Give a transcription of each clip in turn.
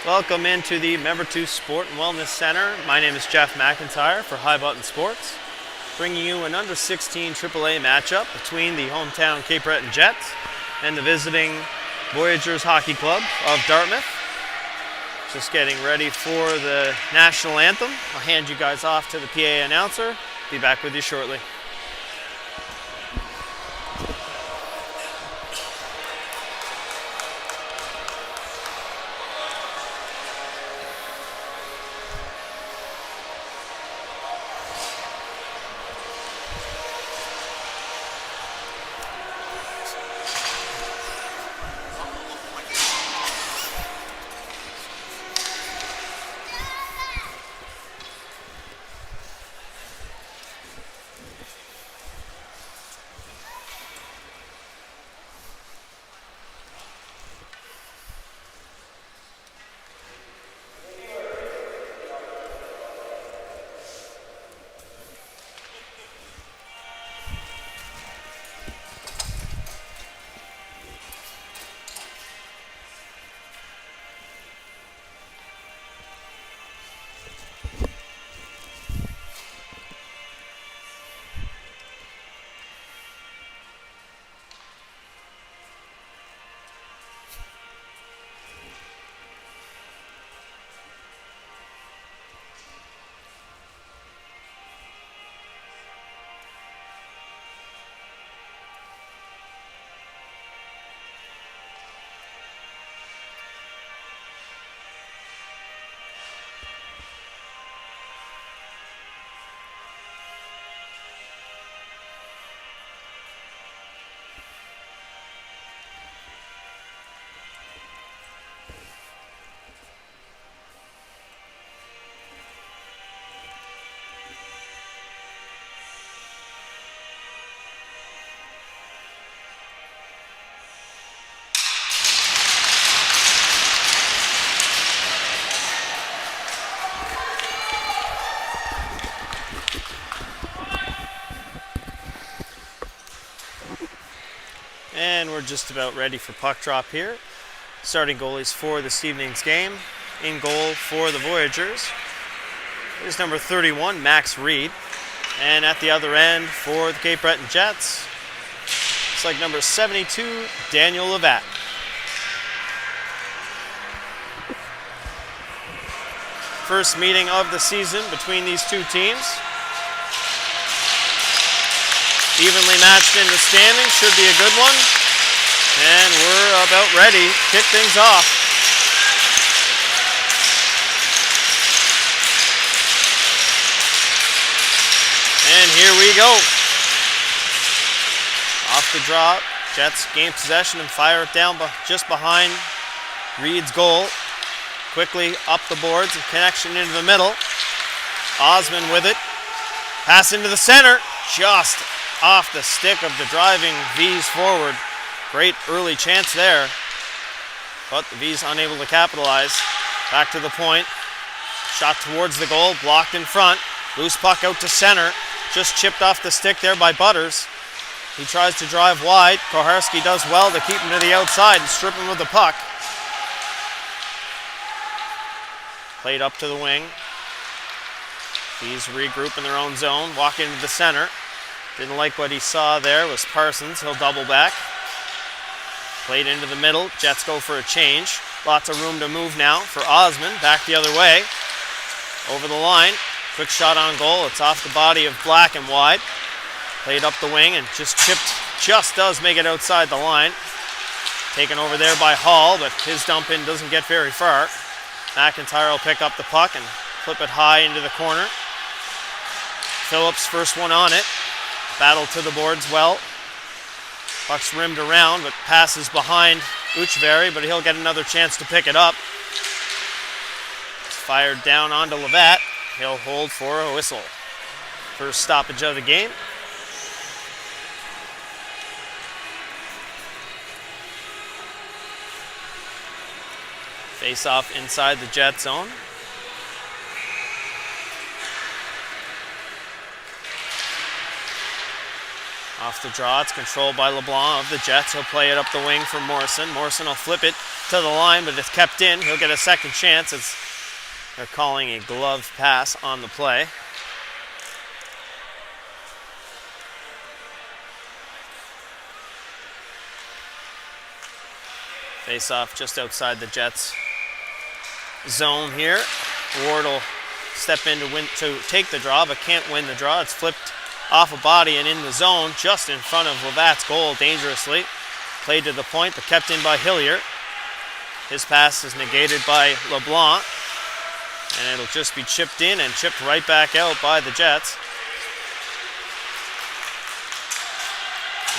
Welcome into the Member 2 Sport and Wellness Center. My name is Jeff McIntyre for High Button Sports, bringing you an under 16 AAA matchup between the hometown Cape Breton Jets and the visiting Voyageurs Hockey Club of Dartmouth. Just getting ready for the national anthem. I'll hand you guys off to the PA announcer. Be back with you shortly. And we're just about ready for puck drop here. Starting goalies for this evening's game. In goal for the Voyageurs is number 31, Max Reed. And at the other end for the Cape Breton Jets, it's like number 72, Daniel Levat. First meeting of the season between these two teams. Evenly matched in the standings, should be a good one. And we're about ready to kick things off. And here we go. Off the drop, Jets gain possession and fire it down just behind Reed's goal. Quickly up the boards and connection into the middle. Osmond with it. Pass into the center, just off the stick of the driving V's forward. Great early chance there, but the V's unable to capitalize. Back to the point. Shot towards the goal, blocked in front. Loose puck out to center. Just chipped off the stick there by Butters. He tries to drive wide. Koharski does well to keep him to the outside and strip him with the puck. Played up to the wing. V's regroup in their own zone, walk into the center. Didn't like what he saw there was Parsons. He'll double back. Played into the middle. Jets go for a change. Lots of room to move now for Osmond. Back the other way. Over the line. Quick shot on goal. It's off the body of Black and wide. Played up the wing and just chipped. Just does make it outside the line. Taken over there by Hall, but his dump in doesn't get very far. McIntyre will pick up the puck and flip it high into the corner. Phillips first one on it. Battle to the boards well. Puck's rimmed around, but passes behind Uchveri, but he'll get another chance to pick it up. It's fired down onto Levat. He'll hold for a whistle. First stoppage of the game. Face off inside the Jet zone. Off the draw, it's controlled by LeBlanc of the Jets. He'll play it up the wing for Morrison. Morrison will flip it to the line, but it's kept in. He'll get a second chance as they're calling a glove pass on the play. Face off just outside the Jets zone here. Ward will step in to take the draw, but can't win the draw. It's flipped off a body and in the zone, just in front of Levat's goal, dangerously. Played to the point, but kept in by Hillier. His pass is negated by LeBlanc, and it'll just be chipped in and chipped right back out by the Jets.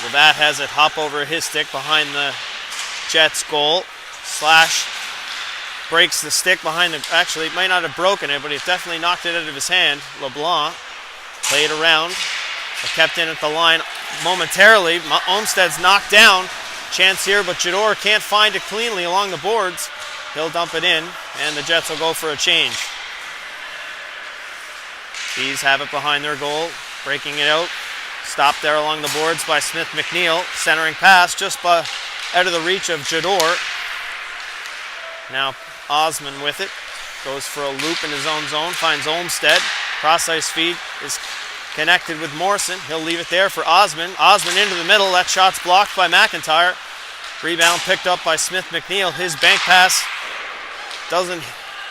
Levat has it hop over his stick behind the Jets goal. Slash breaks the stick behind the, actually it might not have broken it, but he definitely knocked it out of his hand. LeBlanc played around, but kept in at the line momentarily. Olmsted's knocked down. Chance here, but Jador can't find it cleanly along the boards. He'll dump it in, and the Jets will go for a change. Bees have it behind their goal, breaking it out. Stopped there along the boards by Smith McNeil. Centering pass just out of the reach of Jador. Now Osman with it. Goes for a loop in his own zone. Finds Olmsted. Cross-ice feed is connected with Morrison. He'll leave it there for Osman. Osman into the middle. That shot's blocked by McIntyre. Rebound picked up by Smith McNeil. His bank pass doesn't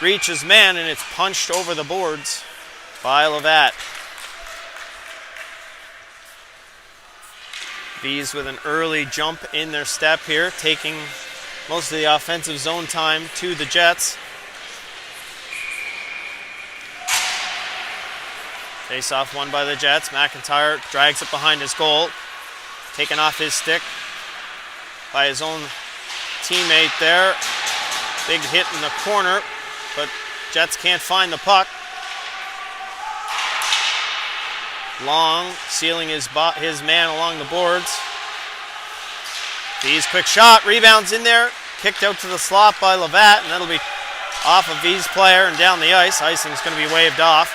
reach his man, and it's punched over the boards by Levat. Bees with an early jump in their step here, taking most of the offensive zone time to the Jets. Face off won by the Jets. McIntyre drags it behind his goal. Taken off his stick by his own teammate there. Big hit in the corner, but Jets can't find the puck. Long sealing his man along the boards. V's quick shot, rebounds in there, kicked out to the slot by Levat, and that'll be off of V's player and down the ice. Icing's going to be waved off.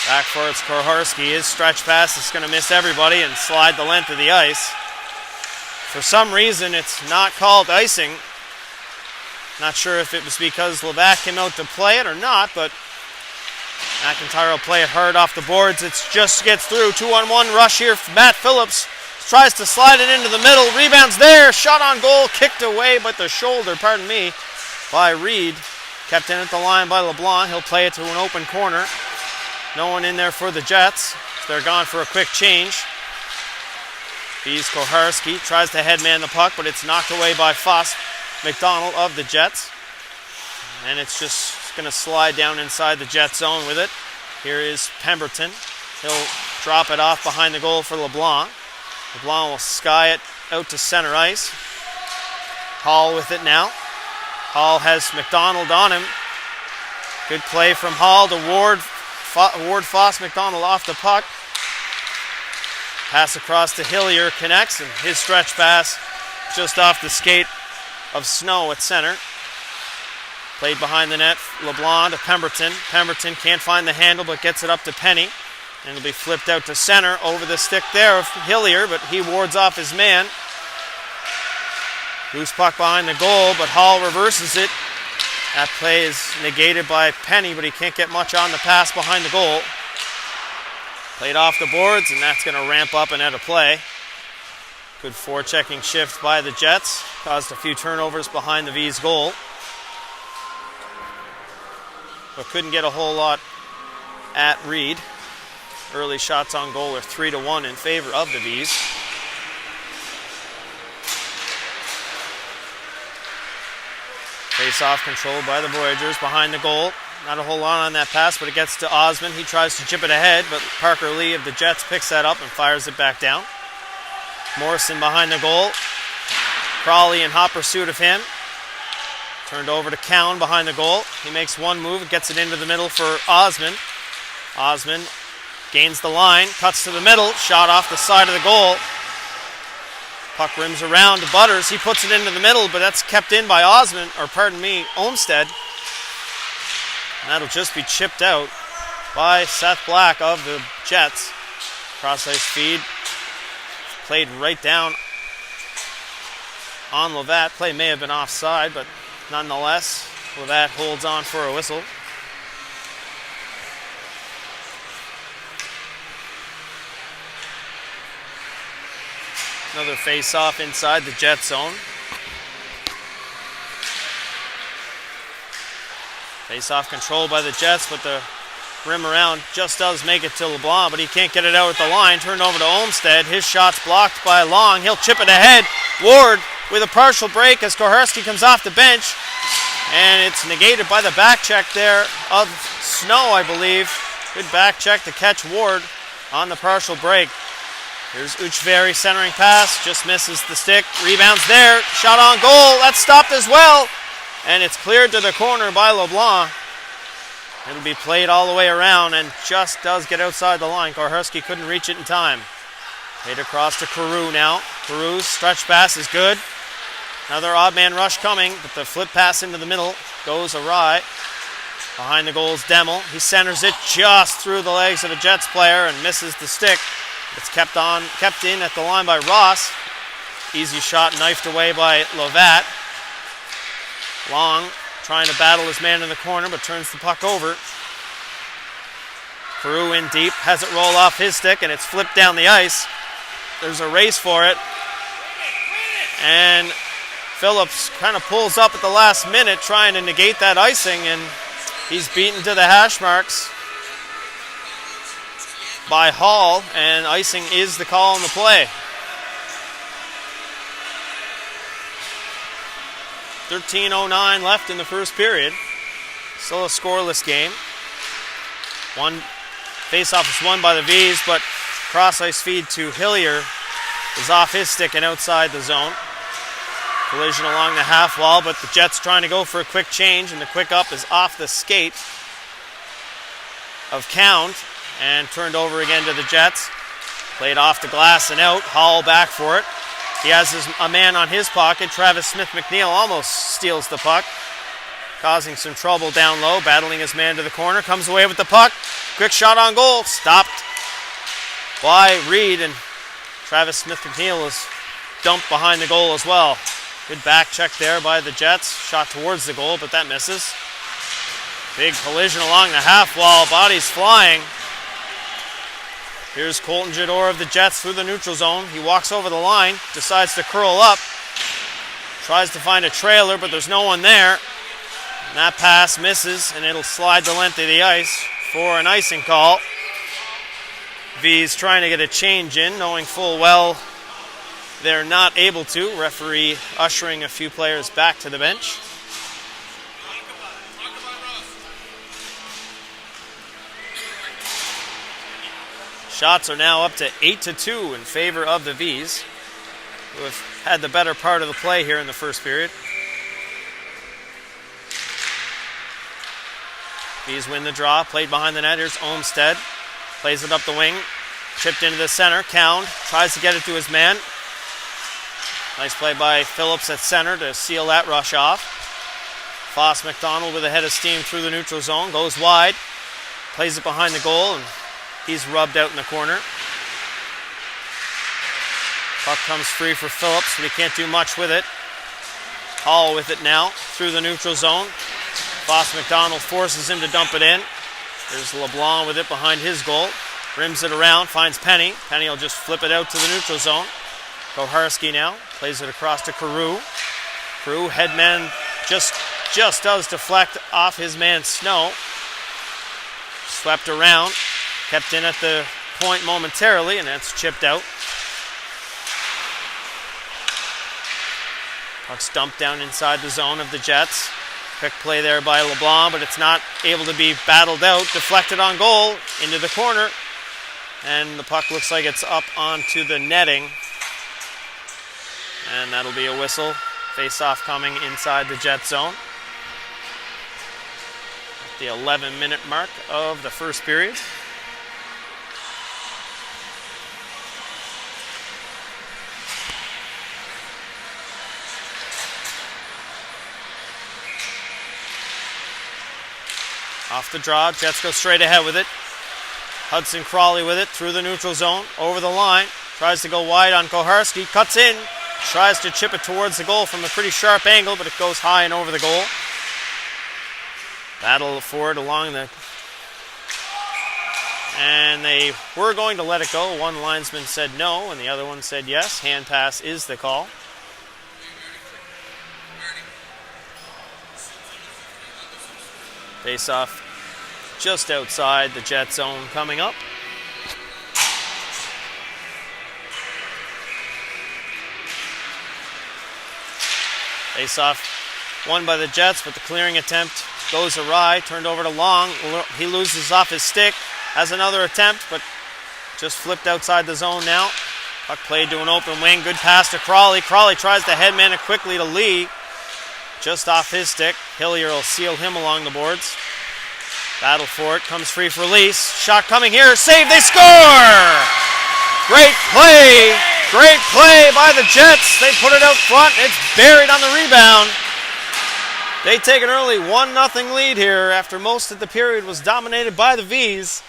Back for it's Koharski. His stretch pass is going to miss everybody and slide the length of the ice. For some reason, it's not called icing. Not sure if it was because Levat came out to play it or not, but McIntyre will play it hard off the boards. It just gets through. 2-on-1 rush here for Matt Phillips. Tries to slide it into the middle. Rebounds there. Shot on goal. Kicked away by the shoulder, by Reed. Kept in at the line by LeBlanc. He'll play it to an open corner. No one in there for the Jets. They're gone for a quick change. Bees Koharski tries to headman the puck, but it's knocked away by Foss McDonald of the Jets. And it's just going to slide down inside the Jet zone with it. Here is Pemberton. He'll drop it off behind the goal for LeBlanc. LeBlanc will sky it out to center ice. Hall with it now. Hall has McDonald on him. Good play from Hall to Ward. Ward Foss McDonald off the puck. Pass across to Hillier, connects, and his stretch pass just off the skate of Snow at center. Played behind the net, LeBlanc to Pemberton. Pemberton can't find the handle, but gets it up to Penny. And it'll be flipped out to center over the stick there of Hillier, but he wards off his man. Loose puck behind the goal, but Hall reverses it. That play is negated by Penny, but he can't get much on the pass behind the goal. Played off the boards, and that's going to ramp up and out of play. Good forechecking shift by the Jets. Caused a few turnovers behind the V's goal. But couldn't get a whole lot at Reed. Early shots on goal are 3-1 in favor of the V's. Face-off controlled by the Voyageurs behind the goal. Not a whole lot on that pass, but it gets to Osman. He tries to chip it ahead, but Parker Lee of the Jets picks that up and fires it back down. Morrison behind the goal. Crawley in hot pursuit of him. Turned over to Cowan behind the goal. He makes one move and gets it into the middle for Osman. Osman gains the line, cuts to the middle, shot off the side of the goal. Puck rims around to Butters. He puts it into the middle, but that's kept in by Olmsted. And that'll just be chipped out by Seth Black of the Jets. Cross-ice feed played right down on Levat. Play may have been offside, but nonetheless, Levat holds on for a whistle. Another face-off inside the Jet zone. Face-off controlled by the Jets, but the rim around just does make it to LeBlanc, but he can't get it out at the line. Turned over to Olmstead. His shot's blocked by Long. He'll chip it ahead. Ward with a partial break as Koharski comes off the bench. And it's negated by the back check there of Snow, I believe. Good back check to catch Ward on the partial break. Here's Uchveri centering pass. Just misses the stick. Rebounds there. Shot on goal. That's stopped as well. And it's cleared to the corner by LeBlanc. It'll be played all the way around and just does get outside the line. Koharski couldn't reach it in time. Played across to Carew now. Carew's stretch pass is good. Another odd man rush coming, but the flip pass into the middle goes awry. Behind the goal is Demel. He centers it just through the legs of a Jets player and misses the stick. It's kept in at the line by Ross. Easy shot knifed away by Levat. Long trying to battle his man in the corner, but turns the puck over. Carew in deep, has it roll off his stick, and it's flipped down the ice. There's a race for it. And Phillips kind of pulls up at the last minute trying to negate that icing, and he's beaten to the hash marks by Hall, and icing is the call on the play. 13:09 left in the first period. Still a scoreless game. One face-off is won by the V's, but cross-ice feed to Hillier is off his stick and outside the zone. Collision along the half wall, but the Jets trying to go for a quick change, and the quick up is off the skate of Count and turned over again to the Jets. Played off the glass and out. Hall back for it. He has a man on his pocket. Travis Smith-McNeil almost steals the puck, causing some trouble down low, battling his man to the corner. Comes away with the puck. Quick shot on goal. Stopped by Reed, and Travis Smith-McNeil is dumped behind the goal as well. Good back check there by the Jets. Shot towards the goal, but that misses. Big collision along the half wall. Bodies flying. Here's Colton Jador of the Jets through the neutral zone. He walks over the line, decides to curl up. Tries to find a trailer, but there's no one there. And that pass misses, and it'll slide the length of the ice for an icing call. V's trying to get a change in, knowing full well they're not able to. Referee ushering a few players back to the bench. Shots are now up to 8-2 in favor of the V's, who have had the better part of the play here in the first period. V's win the draw, played behind the net. Here's Olmstead, plays it up the wing, chipped into the center. Count tries to get it to his man. Nice play by Phillips at center to seal that rush off. Foss McDonald with a head of steam through the neutral zone, goes wide, plays it behind the goal, and he's rubbed out in the corner. Puck comes free for Phillips, but he can't do much with it. Hall with it now through the neutral zone. Foss McDonald forces him to dump it in. There's LeBlanc with it behind his goal. Rims it around, finds Penny. Penny will just flip it out to the neutral zone. Koharski now plays it across to Carew. Carew, headman, just does deflect off his man Snow. Swept around. Kept in at the point momentarily, and that's chipped out. Puck's dumped down inside the zone of the Jets. Quick play there by LeBlanc, but it's not able to be battled out. Deflected on goal, into the corner. And the puck looks like it's up onto the netting. And that'll be a whistle. Face-off coming inside the Jet zone. At the 11-minute mark of the first period. Off the draw, Jets go straight ahead with it. Hudson Crawley with it through the neutral zone, over the line. tries to go wide on Koharski, cuts in, tries to chip it towards the goal from a pretty sharp angle, but it goes high and over the goal. Battle for it along the... And they were going to let it go. One linesman said no, and the other one said yes. Hand pass is the call. Face off just outside the Jet zone coming up. Face off won by the Jets, but the clearing attempt goes awry. Turned over to Long. He loses off his stick. Has another attempt, but just flipped outside the zone now. Puck played to an open wing. Good pass to Crawley. Crawley tries to headman it quickly to Lee. Just off his stick. Hillier will seal him along the boards. Battle for it. Comes free for release. Shot coming here. Save. They score! Great play. Great play by the Jets. They put it out front. It's buried on the rebound. They take an early 1-0 lead here after most of the period was dominated by the Vs.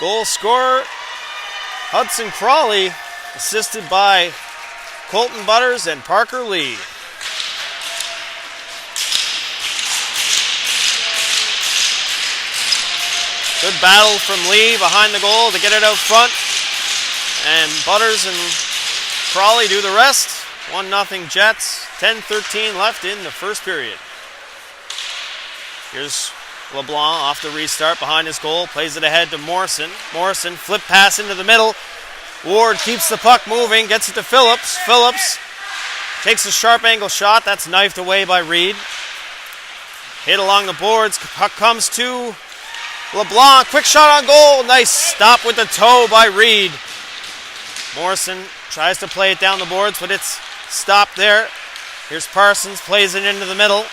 Goal scorer Hudson Crawley, assisted by Colton Butters and Parker Lee. Good battle from Lee behind the goal to get it out front. And Butters and Crawley do the rest. 1-0 Jets. 10-13 left in the first period. Here's LeBlanc off the restart behind his goal. Plays it ahead to Morrison. Morrison, flip pass into the middle. Ward keeps the puck moving. Gets it to Phillips. Phillips takes a sharp angle shot. That's knifed away by Reed. Hit along the boards. Puck comes to LeBlanc. Quick shot on goal. Nice stop with the toe by Reed. Morrison tries to play it down the boards, but it's stopped there. Here's Parsons. Plays it into the middle.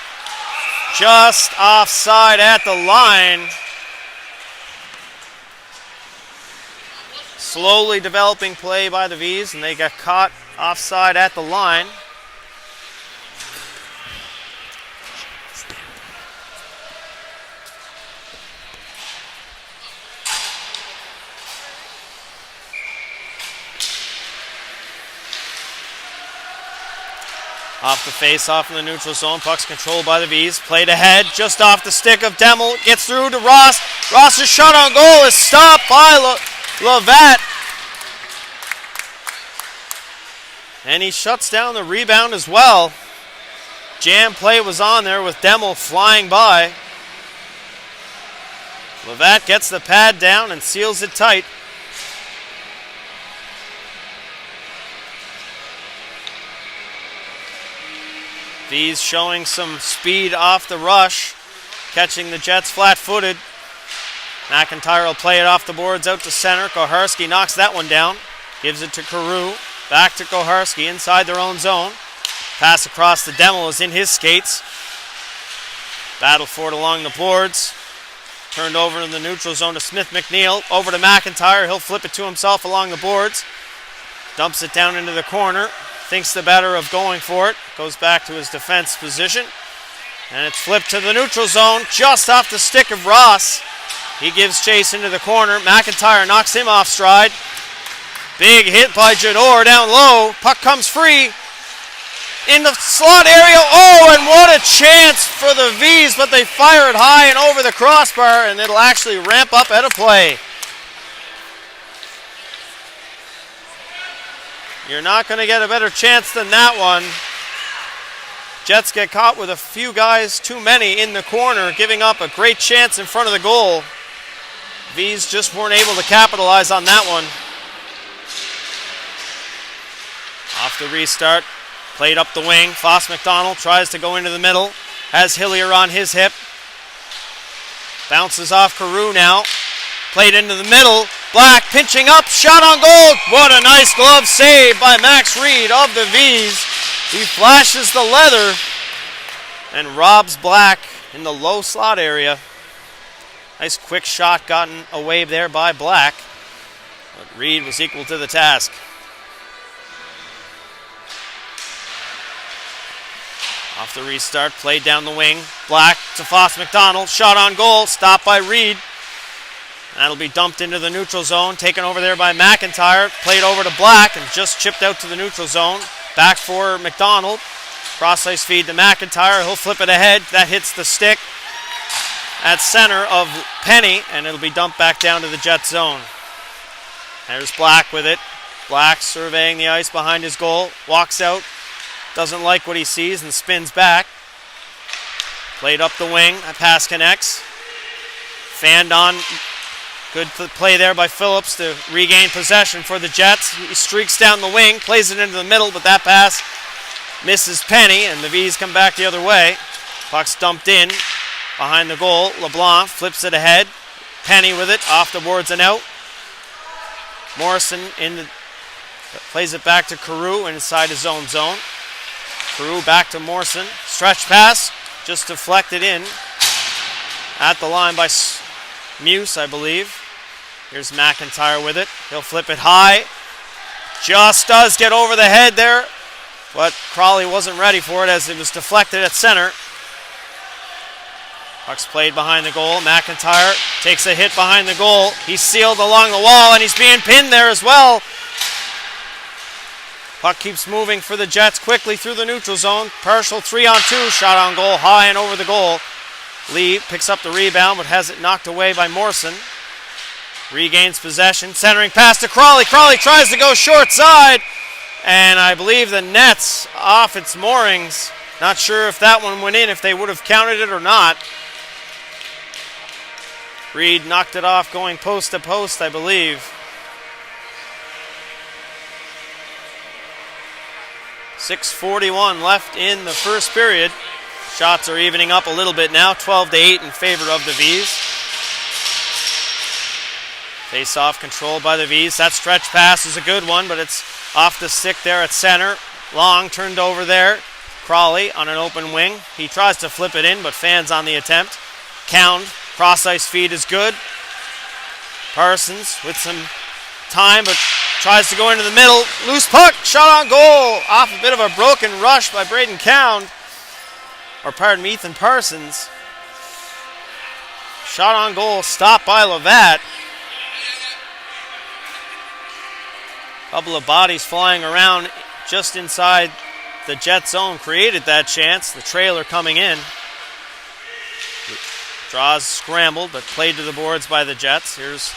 Just offside at the line. Slowly developing play by the Vs, and they got caught offside at the line. Off the face-off in the neutral zone. Puck's controlled by the Vs. Played ahead, just off the stick of Demmel. Gets through to Ross. Ross's shot on goal is stopped by Levatt. And he shuts down the rebound as well. Jam play was on there with Demmel flying by. Levatt gets the pad down and seals it tight. V's showing some speed off the rush, catching the Jets flat-footed. McIntyre will play it off the boards out to center. Koharski knocks that one down. Gives it to Carew. Back to Koharski inside their own zone. Pass across the Demmel is in his skates. Battle for it along the boards. Turned over in the neutral zone to Smith McNeil. Over to McIntyre. He'll flip it to himself along the boards. Dumps it down into the corner. Thinks the better of going for it. Goes back to his defense position. And it's flipped to the neutral zone just off the stick of Ross. He gives chase into the corner. McIntyre knocks him off stride. Big hit by Jador down low. Puck comes free in the slot area. Oh, and what a chance for the Vs, but they fire it high and over the crossbar, and it'll actually ramp up at a play. You're not going to get a better chance than that one. Jets get caught with a few guys too many in the corner, giving up a great chance in front of the goal. V's just weren't able to capitalize on that one. Off the restart, played up the wing. Foss McDonald tries to go into the middle. Has Hillier on his hip. Bounces off Carew now. Played into the middle. Black pinching up, shot on goal. What a nice glove save by Max Reed of the V's. He flashes the leather and robs Black in the low slot area. Nice quick shot gotten away there by Black, but Reed was equal to the task. Off the restart, played down the wing. Black to Foss McDonald, shot on goal, stopped by Reed. That'll be dumped into the neutral zone, taken over there by McIntyre, played over to Black and just chipped out to the neutral zone. Back for McDonald. Cross-ice feed to McIntyre. He'll flip it ahead. That hits the stick at center of Penny, and it'll be dumped back down to the Jet zone. There's Black with it. Black surveying the ice behind his goal. Walks out. Doesn't like what he sees and spins back. Played up the wing. That pass connects. Fanned on. Good play there by Phillips to regain possession for the Jets. He streaks down the wing, plays it into the middle, but that pass misses Penny, and the V's come back the other way. Puck's dumped in behind the goal. LeBlanc flips it ahead. Penny with it, off the boards and out. Morrison plays it back to Carew inside his own zone. Carew back to Morrison. Stretch pass, just deflected in at the line by Muse, I believe. Here's McIntyre with it. He'll flip it high. Just does get over the head there, but Crawley wasn't ready for it as it was deflected at center. Puck's played behind the goal. McIntyre takes a hit behind the goal. He's sealed along the wall, and he's being pinned there as well. Puck keeps moving for the Jets quickly through the neutral zone. Partial 3-on-2, shot on goal, high and over the goal. Lee picks up the rebound, but has it knocked away by Morrison. Regains possession, centering pass to Crawley. Crawley tries to go short side, and I believe the net's off its moorings. Not sure if that one went in, if they would have counted it or not. Reed knocked it off going post to post, I believe. 6:41 left in the first period. Shots are evening up a little bit now, 12-8 in favor of the V's. Face-off controlled by the V's. That stretch pass is a good one, but it's off the stick there at center. Long turned over there. Crawley on an open wing. He tries to flip it in, but fans on the attempt. Cound, cross-ice feed is good. Parsons with some time, but tries to go into the middle. Loose puck, shot on goal. Off a bit of a broken rush by Braden Cound. Or pardon me, Ethan Parsons. Shot on goal, stopped by Levatt. Couple of bodies flying around just inside the Jet zone created that chance. The trailer coming in. Draws scrambled, but played to the boards by the Jets. Here's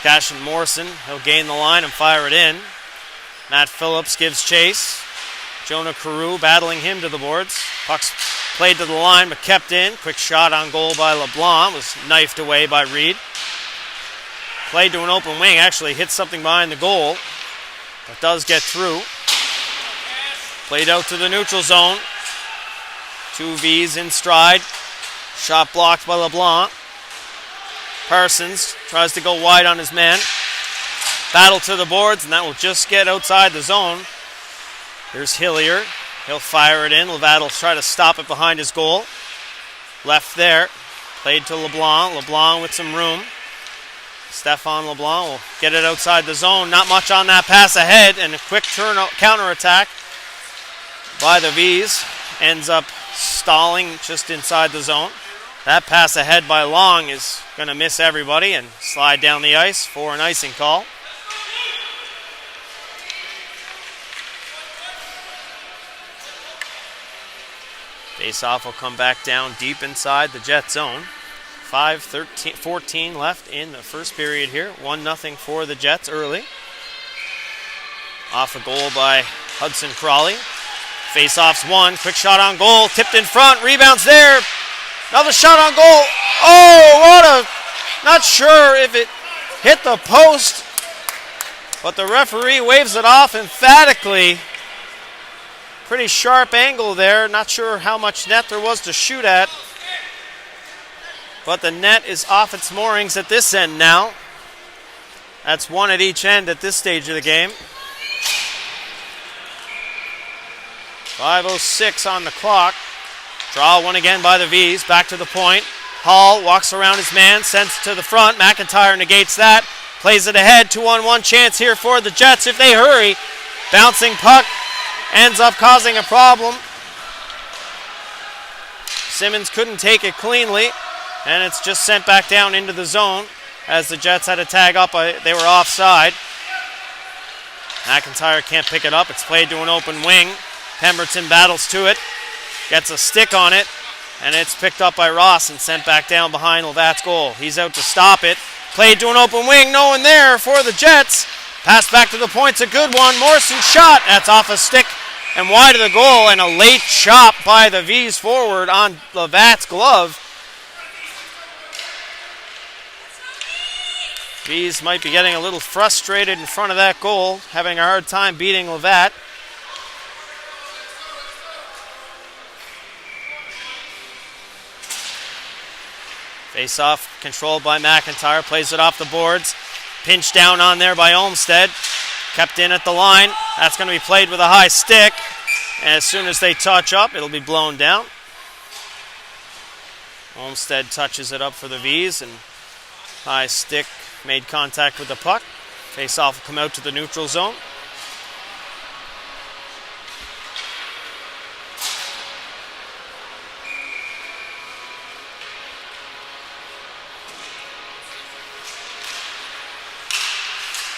Cashin Morrison. He'll gain the line and fire it in. Matt Phillips gives chase. Jonah Carew battling him to the boards. Puck's played to the line, but kept in. Quick shot on goal by LeBlanc. Was knifed away by Reed. Played to an open wing. Actually hit something behind the goal, but does get through. Played out to the neutral zone. Two V's in stride. Shot blocked by LeBlanc. Parsons tries to go wide on his man. Battle to the boards, and that will just get outside the zone. Here's Hillier. He'll fire it in. Levatt will try to stop it behind his goal. Left there. Played to LeBlanc. LeBlanc with some room. Stefan LeBlanc will get it outside the zone. Not much on that pass ahead, and a quick counter-attack by the V's. Ends up stalling just inside the zone. That pass ahead by Long is going to miss everybody and slide down the ice for an icing call. Face-off will come back down deep inside the Jet zone. 5:14 left in the first period here. 1-0 for the Jets early. Off a goal by Hudson Crawley. Face-off's one. Quick shot on goal. Tipped in front. Rebounds there. Another shot on goal. Oh, not sure if it hit the post, but the referee waves it off emphatically. Pretty sharp angle there. Not sure how much net there was to shoot at, but the net is off its moorings at this end now. That's one at each end at this stage of the game. 5:06 on the clock. Draw one again by the V's. Back to the point. Hall walks around his man, sends it to the front. McIntyre negates that. Plays it ahead. 2-on-1 chance here for the Jets if they hurry. Bouncing puck ends up causing a problem. Simmons couldn't take it cleanly, and it's just sent back down into the zone. as the Jets had a tag up. They were offside. McIntyre can't pick it up. It's played to an open wing. Pemberton battles to it. Gets a stick on it. And it's picked up by Ross and sent back down behind Levat's goal. He's out to stop it. Played to an open wing. No one there for the Jets. Pass back to the point's a good one. Morrison's shot. That's off a stick and wide of the goal. And a late chop by the V's forward on Levat's glove. V's might be getting a little frustrated in front of that goal. Having a hard time beating Levat. Face-off controlled by McIntyre. Plays it off the boards. Pinched down on there by Olmsted. Kept in at the line. That's going to be played with a high stick. And as soon as they touch up, it'll be blown down. Olmsted touches it up for the V's. And high stick made contact with the puck. Face-off will come out to the neutral zone.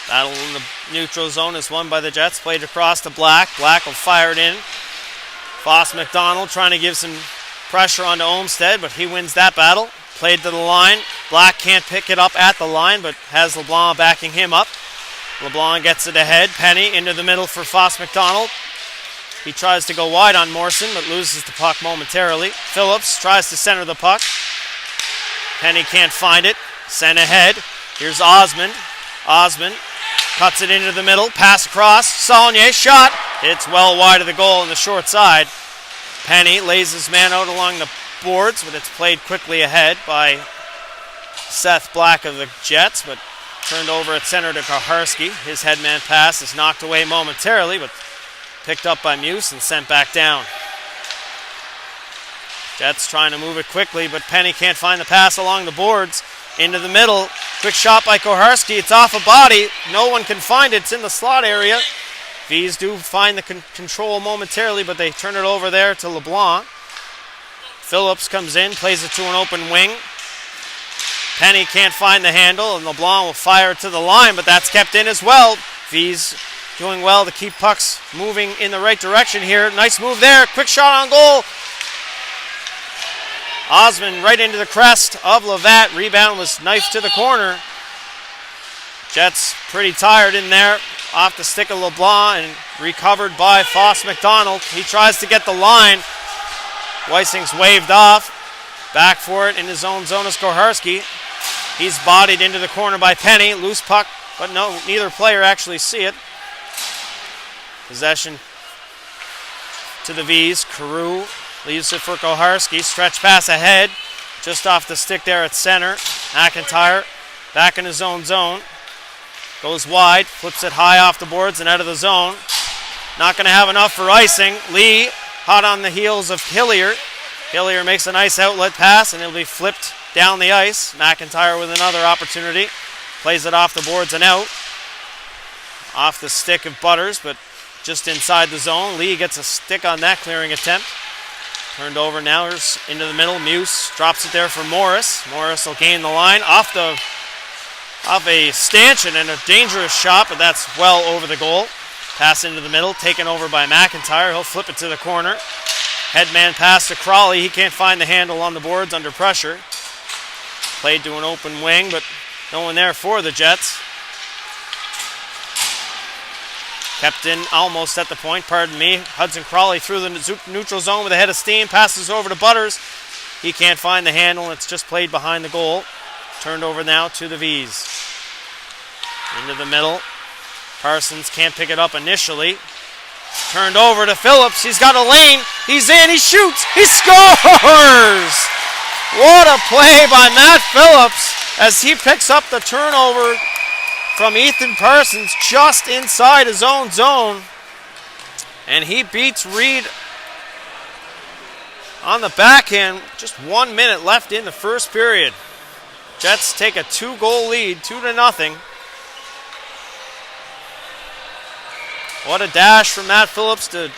Battle in the neutral zone is won by the Jets. Played across to Black. Black will fire it in. Foss McDonald trying to give some pressure onto Olmsted, but he wins that battle. Played to the line. Black can't pick it up at the line, but has LeBlanc backing him up. LeBlanc gets it ahead. Penny into the middle for Foss McDonald. He tries to go wide on Morrison, but loses the puck momentarily. Phillips tries to center the puck. Penny can't find it. Sent ahead. Here's Osmond. Osmond cuts it into the middle. Pass across. Saulnier shot. It's well wide of the goal on the short side. Penny lays his man out along the boards, but it's played quickly ahead by Seth Black of the Jets, but turned over at center to Koharski. His headman pass is knocked away momentarily, but picked up by Muse and sent back down. Jets trying to move it quickly, but Penny can't find the pass along the boards. Into the middle. Quick shot by Koharski. It's off a body. No one can find it. It's in the slot area. V's do find the control momentarily, but they turn it over there to LeBlanc. Phillips comes in, plays it to an open wing. Penny can't find the handle, and LeBlanc will fire it to the line, but that's kept in as well. V's doing well to keep pucks moving in the right direction here. Nice move there. Quick shot on goal. Osmond right into the crest of Levat. Rebound was knifed to the corner. Jets pretty tired in there. Off the stick of LeBlanc and recovered by Foss McDonald. He tries to get the line. Weissing's waved off. Back for it in his own zone is Koharski. He's bodied into the corner by Penny. Loose puck, but no, neither player actually see it. Possession to the V's. Carew leaves it for Koharski. Stretch pass ahead. Just off the stick there at center. McIntyre back in his own zone. Goes wide. Flips it high off the boards and out of the zone. Not going to have enough for icing. Lee hot on the heels of Hillier. Hillier makes a nice outlet pass and it'll be flipped down the ice. McIntyre with another opportunity. Plays it off the boards and out. Off the stick of Butters, but just inside the zone. Lee gets a stick on that clearing attempt. Turned over now, here's into the middle. Muse drops it there for Morris. Morris will gain the line off a stanchion and a dangerous shot, but that's well over the goal. Pass into the middle, taken over by McIntyre. He'll flip it to the corner. Headman pass to Crawley. He can't find the handle on the boards under pressure. Played to an open wing, but no one there for the Jets. Kept in almost at the point, pardon me. Hudson Crawley through the neutral zone with a head of steam. Passes over to Butters. He can't find the handle. It's just played behind the goal. Turned over now to the V's. Into the middle. Parsons can't pick it up initially. Turned over to Phillips. He's got a lane. He's in. He shoots. He scores! What a play by Matt Phillips as he picks up the turnover from Ethan Parsons just inside his own zone. And he beats Reed on the backhand. Just 1 minute left in the first period. Jets take a 2-goal lead, 2-0. What a dash from Matt Phillips to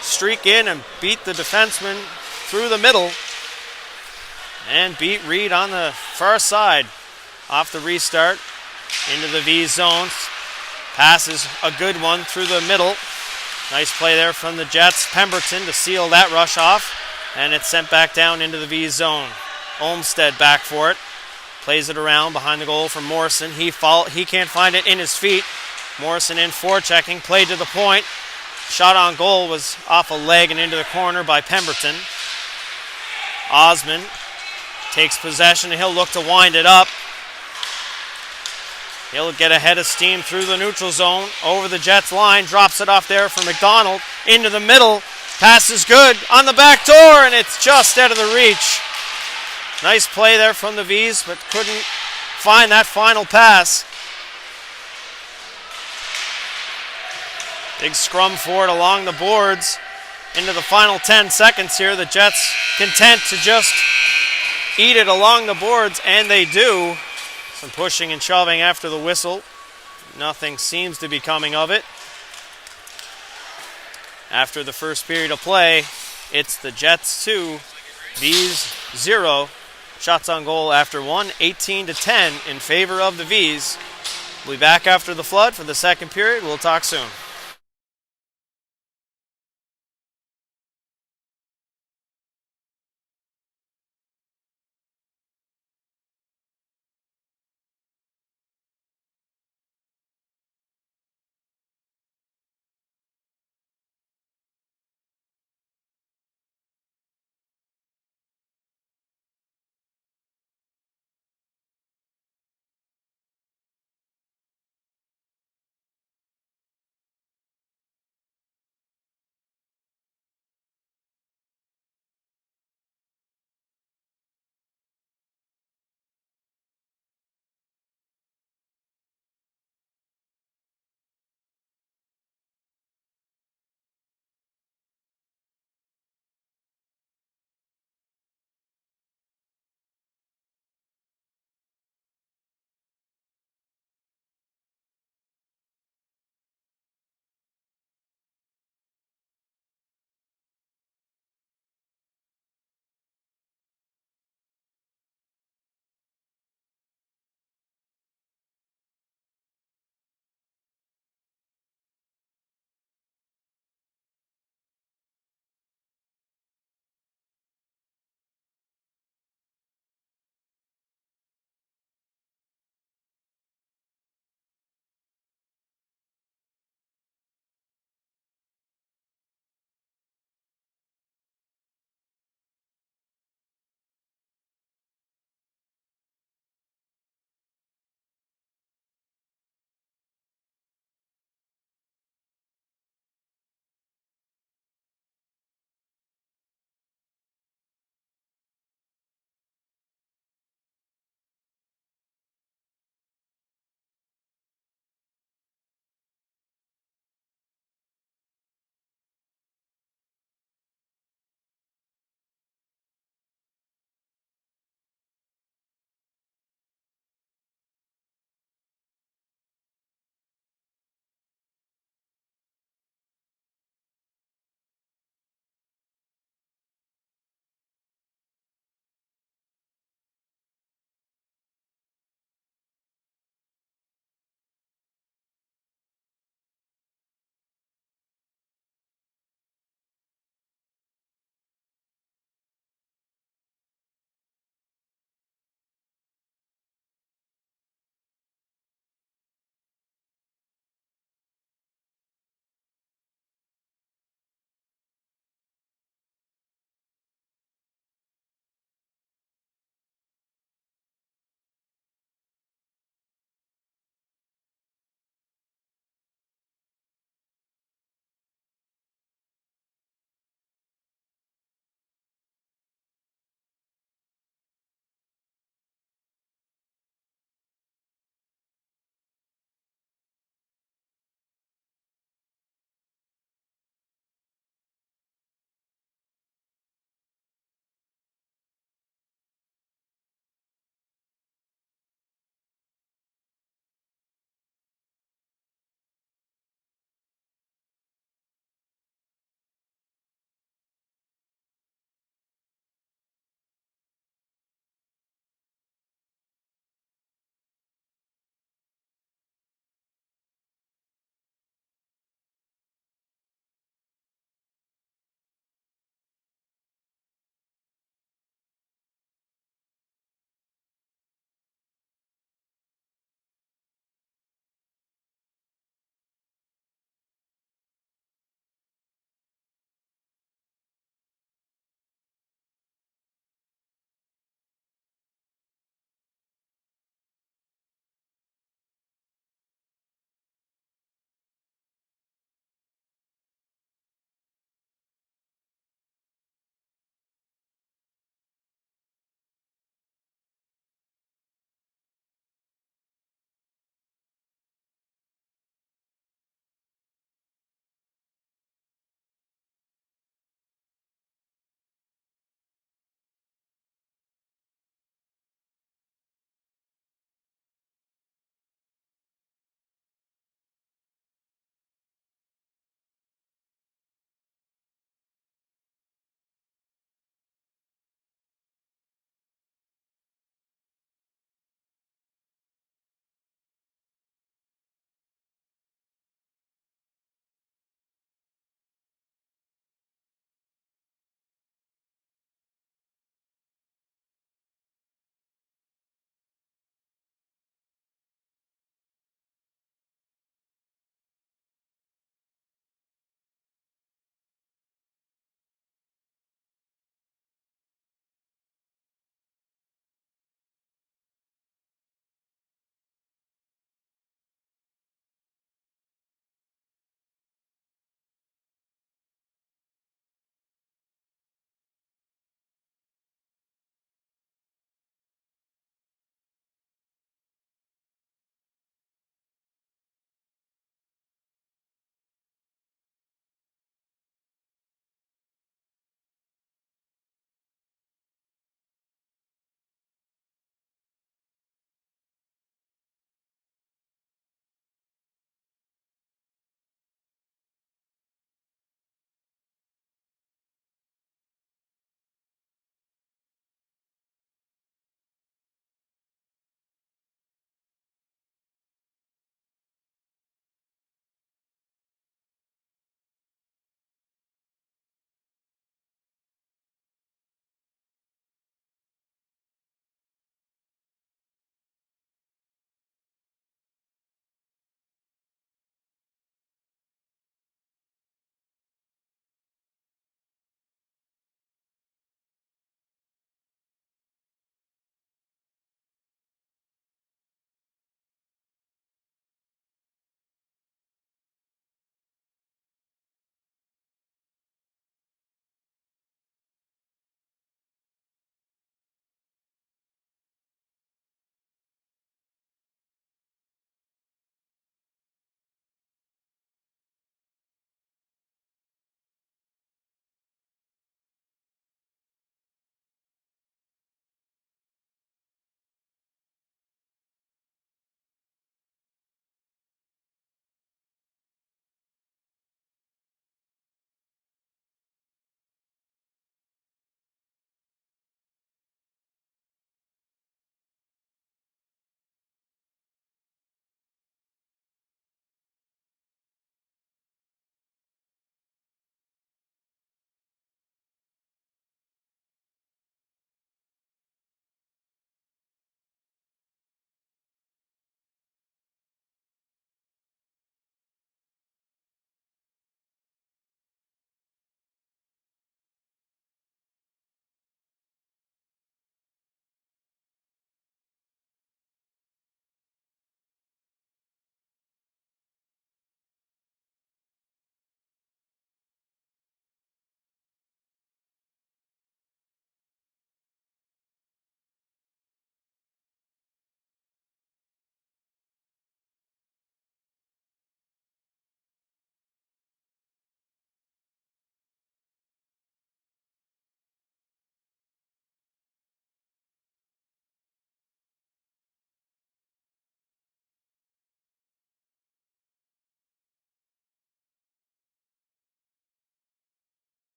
streak in and beat the defenseman through the middle and beat Reed on the far side. off the restart into the V zone. Pass is a good one through the middle. Nice play there from the Jets. Pemberton to seal that rush off, and it's sent back down into the V zone. Olmsted back for it. Plays it around behind the goal for Morrison. He can't find it in his feet. Morrison in forechecking, played to the point. Shot on goal was off a leg and into the corner by Pemberton. Osman takes possession and he'll look to wind it up. He'll get ahead of steam through the neutral zone, over the Jets line, drops it off there for McDonald, into the middle. Pass is good on the back door, and it's just out of the reach. Nice play there from the V's, but couldn't find that final pass. Big scrum for it along the boards. Into the final 10 seconds here, the Jets content to just eat it along the boards, and they do. Some pushing and shoving after the whistle. Nothing seems to be coming of it. After the first period of play, it's the Jets 2, V's 0. Shots on goal after one, 18-10 in favor of the V's. We'll be back after the flood for the second period. We'll talk soon.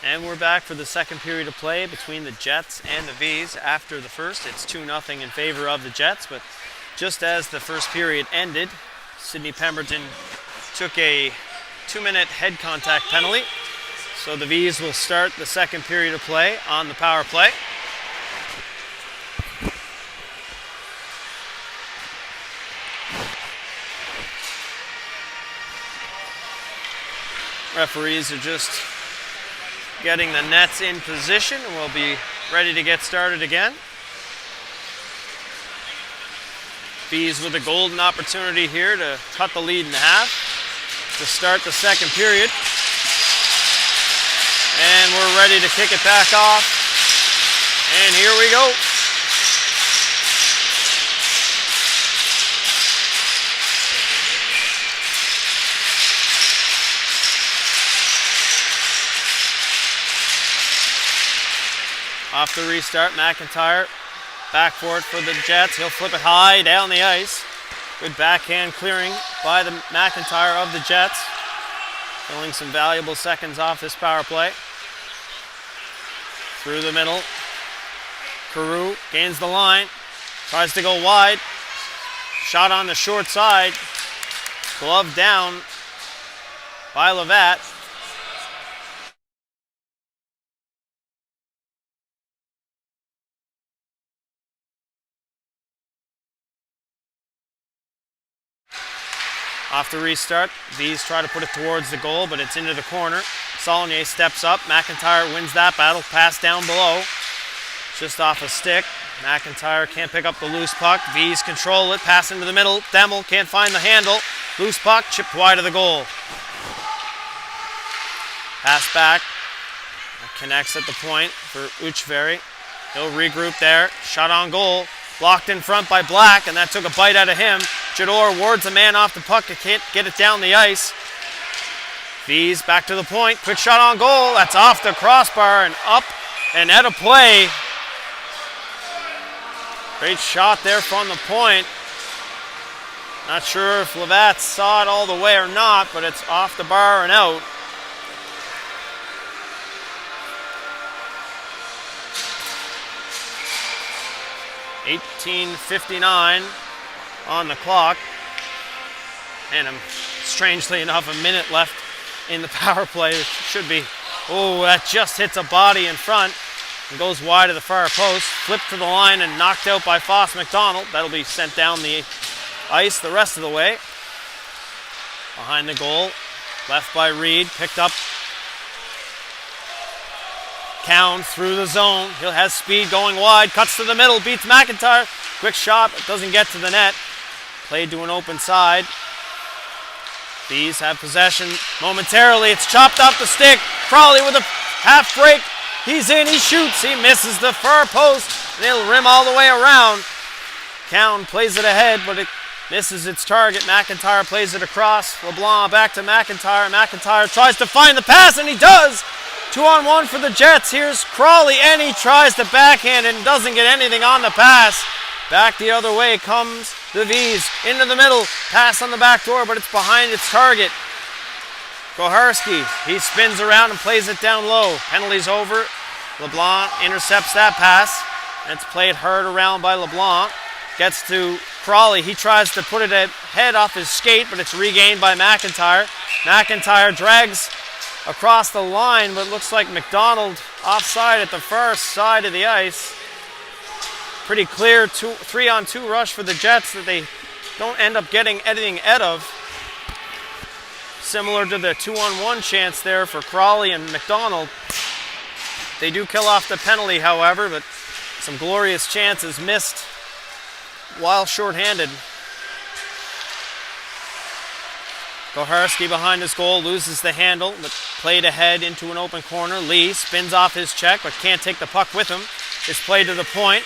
And we're back for the second period of play between the Jets and the V's. After the first, it's 2-0 in favor of the Jets, but just as the first period ended, Sidney Pemberton took a 2-minute head contact penalty. So the V's will start the second period of play on the power play. Referees are just getting the nets in position, and we'll be ready to get started again. V's with a golden opportunity here to cut the lead in half to start the second period. And we're ready to kick it back off. And here we go. Off the restart, McIntyre back for it for the Jets. He'll flip it high down the ice. Good backhand clearing by the McIntyre of the Jets. Filling some valuable seconds off this power play. Through the middle. Carew gains the line. Tries to go wide. Shot on the short side. Glove down by Levatt. Off the restart, V's try to put it towards the goal, but it's into the corner. Saulnier steps up. McIntyre wins that battle. Pass down below. Just off a stick. McIntyre can't pick up the loose puck. V's control it. Pass into the middle. Demmel can't find the handle. Loose puck, chipped wide of the goal. Pass back. Connects at the point for Uchveri. He'll regroup there. Shot on goal. Blocked in front by Black, and that took a bite out of him. Jador wards a man off the puck, can't get it down the ice. V's back to the point. Quick shot on goal. That's off the crossbar and up and out of play. Great shot there from the point. Not sure if Levatt saw it all the way or not, but it's off the bar and out. .18:59 on the clock, and strangely enough, a minute left in the power play. It should be, oh, that just hits a body in front and goes wide of the far post. Flipped to the line and knocked out by Foss McDonald. That'll be sent down the ice the rest of the way. Behind the goal, left by Reed, picked up. Cowan through the zone. He has speed going wide. Cuts to the middle. Beats McIntyre. Quick shot, but doesn't get to the net. Played to an open side. Bees have possession momentarily. It's chopped off the stick. Crawley with a half break. He's in. He shoots. He misses the far post. And it'll rim all the way around. Cowan plays it ahead, but it misses its target. McIntyre plays it across. LeBlanc back to McIntyre. McIntyre tries to find the pass, and he does. 2-on-1 for the Jets. Here's Crawley, and he tries to backhand and doesn't get anything on the pass. Back the other way comes the V's. Into the middle. Pass on the back door, but it's behind its target. Koharski, he spins around and plays it down low. Penalty's over. LeBlanc intercepts that pass. And it's played hard around by LeBlanc. Gets to Crawley. He tries to put it ahead off his skate, but it's regained by McIntyre. McIntyre drags across the line, but looks like McDonald offside at the far side of the ice. Pretty clear 3-on-2 rush for the Jets that they don't end up getting anything out of. Similar to the 2-on-1 chance there for Crawley and McDonald. They do kill off the penalty, however, but some glorious chances missed while shorthanded. Koharski behind his goal, loses the handle, but played ahead into an open corner. Lee spins off his check, but can't take the puck with him. It's played to the point.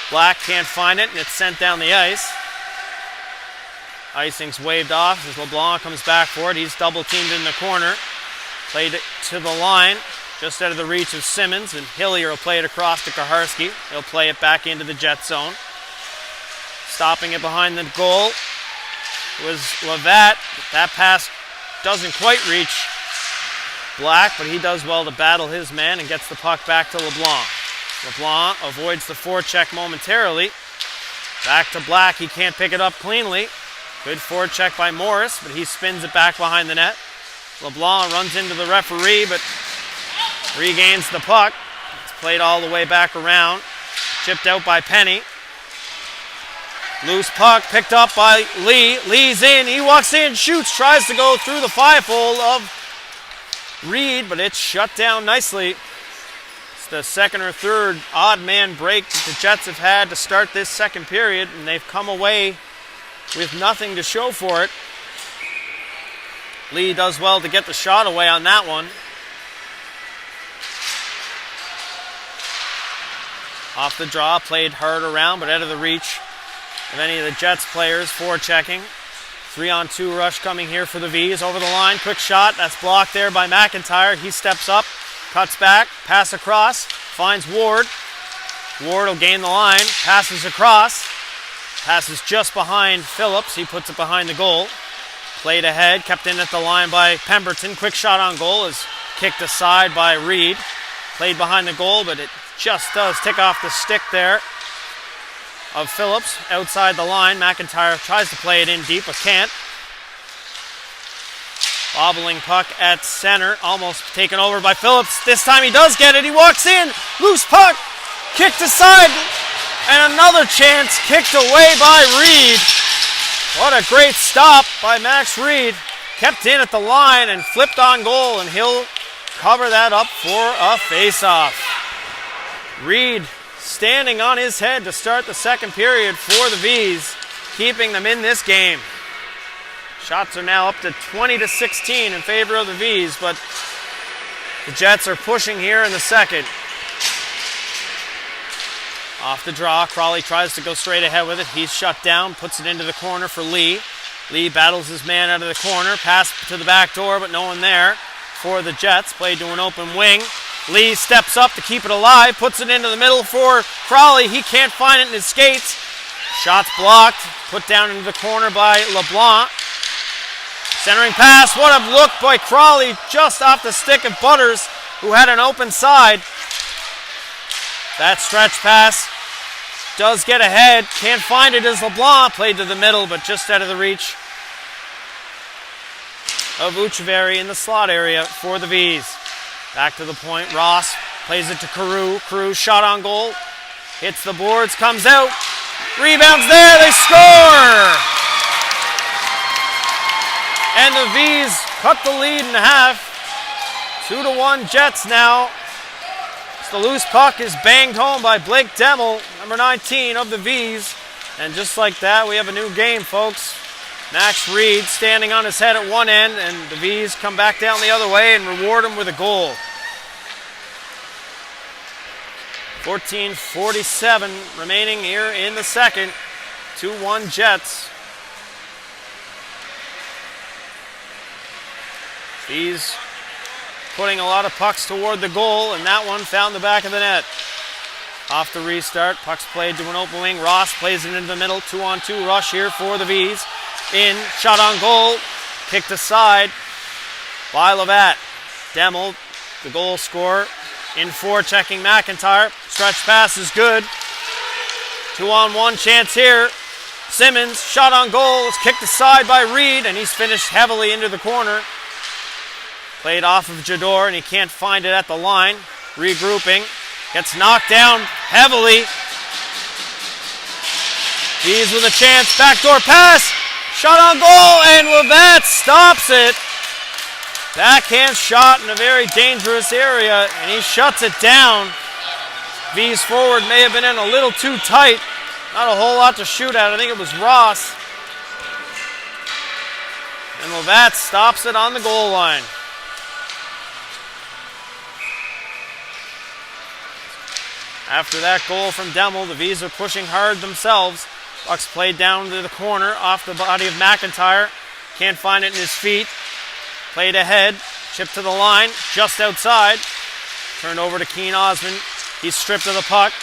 Black can't find it, and it's sent down the ice. Icing's waved off as LeBlanc comes back for it. He's double-teamed in the corner. Played it to the line, just out of the reach of Simmons, and Hillier will play it across to Koharski. He'll play it back into the Jet zone. stopping it behind the goal was Levat. That pass doesn't quite reach Black, but he does well to battle his man and gets the puck back to LeBlanc. LeBlanc avoids the forecheck momentarily. Back to Black, he can't pick it up cleanly. Good forecheck by Morris, but he spins it back behind the net. LeBlanc runs into the referee, but regains the puck. It's played all the way back around. Chipped out by Penny. Loose puck picked up by Lee. Lee's in, he walks in, shoots, tries to go through the five-hole of Reed, but it's shut down nicely. It's the second or third odd man break that the Jets have had to start this second period, and they've come away with nothing to show for it. Lee does well to get the shot away on that one. Off the draw, played hard around, but out of the reach of any of the Jets players forechecking. 3-on-2 rush coming here for the V's. Over the line, quick shot. That's blocked there by McIntyre. He steps up, cuts back, pass across, finds Ward. Ward will gain the line, passes across. Passes just behind Phillips. He puts it behind the goal. Played ahead, kept in at the line by Pemberton. Quick shot on goal is kicked aside by Reed. Played behind the goal, but it just does tick off the stick there of Phillips outside the line. McIntyre tries to play it in deep, but can't. Bobbling puck at center, almost taken over by Phillips. This time he does get it. He walks in, loose puck, kicked aside, and another chance kicked away by Reed. What a great stop by Max Reed. Kept in at the line and flipped on goal, and he'll cover that up for a face-off. Reed standing on his head to start the second period for the V's, keeping them in this game. Shots are now up to 20-16 in favor of the V's, but the Jets are pushing here in the second. Off the draw, Crawley tries to go straight ahead with it. He's shut down, puts it into the corner for Lee. Lee battles his man out of the corner, pass to the back door, but no one there for the Jets. Played to an open wing. Lee steps up to keep it alive, puts it into the middle for Crawley. He can't find it in his skates. Shot's blocked, put down into the corner by LeBlanc. Centering pass, what a look by Crawley, just off the stick of Butters, who had an open side. That stretch pass does get ahead, can't find it as LeBlanc played to the middle, but just out of the reach of Ucheverry in the slot area for the V's. Back to the point, Ross plays it to Carew. Carew shot on goal, hits the boards, comes out, rebounds there, they score! And the V's cut the lead in half. 2-1 Jets now. The loose puck is banged home by Blake Demmel, number 19 of the V's. And just like that, we have a new game, folks. Max Reed standing on his head at one end, and the V's come back down the other way and reward him with a goal. 14:47 remaining here in the second. 2-1 Jets. V's putting a lot of pucks toward the goal, and that one found the back of the net. Off the restart, puck's played to an open wing. Ross plays it into the middle. 2-on-2 rush here for the V's. In, shot on goal, kicked aside by Levat. Demmel, the goal scorer, in forechecking McIntyre. Stretch pass is good. 2-on-1 chance here. Simmons, shot on goal, is kicked aside by Reed, and he's finished heavily into the corner. Played off of Jador, and he can't find it at the line. Regrouping. Gets knocked down heavily. He's with a chance. Backdoor pass. Shot on goal, and Levat stops it. Backhand shot in a very dangerous area, and he shuts it down. V's forward may have been in a little too tight. Not a whole lot to shoot at. I think it was Ross. And Levat stops it on the goal line. After that goal from Demmel, the V's are pushing hard themselves. Puck's played down to the corner, off the body of McIntyre. Can't find it in his feet. Played ahead, chipped to the line, just outside. Turned over to Keen Osmond. He's stripped of the puck.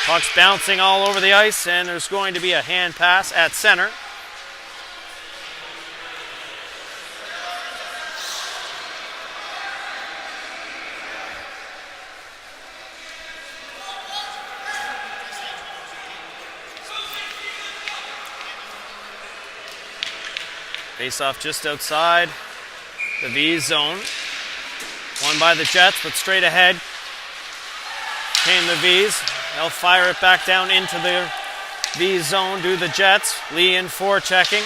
Puck's bouncing all over the ice, and there's going to be a hand pass at center. Face-off just outside the V zone. Won by the Jets, but straight ahead came the Vs. They'll fire it back down into the V zone, do the Jets. Lee in forechecking.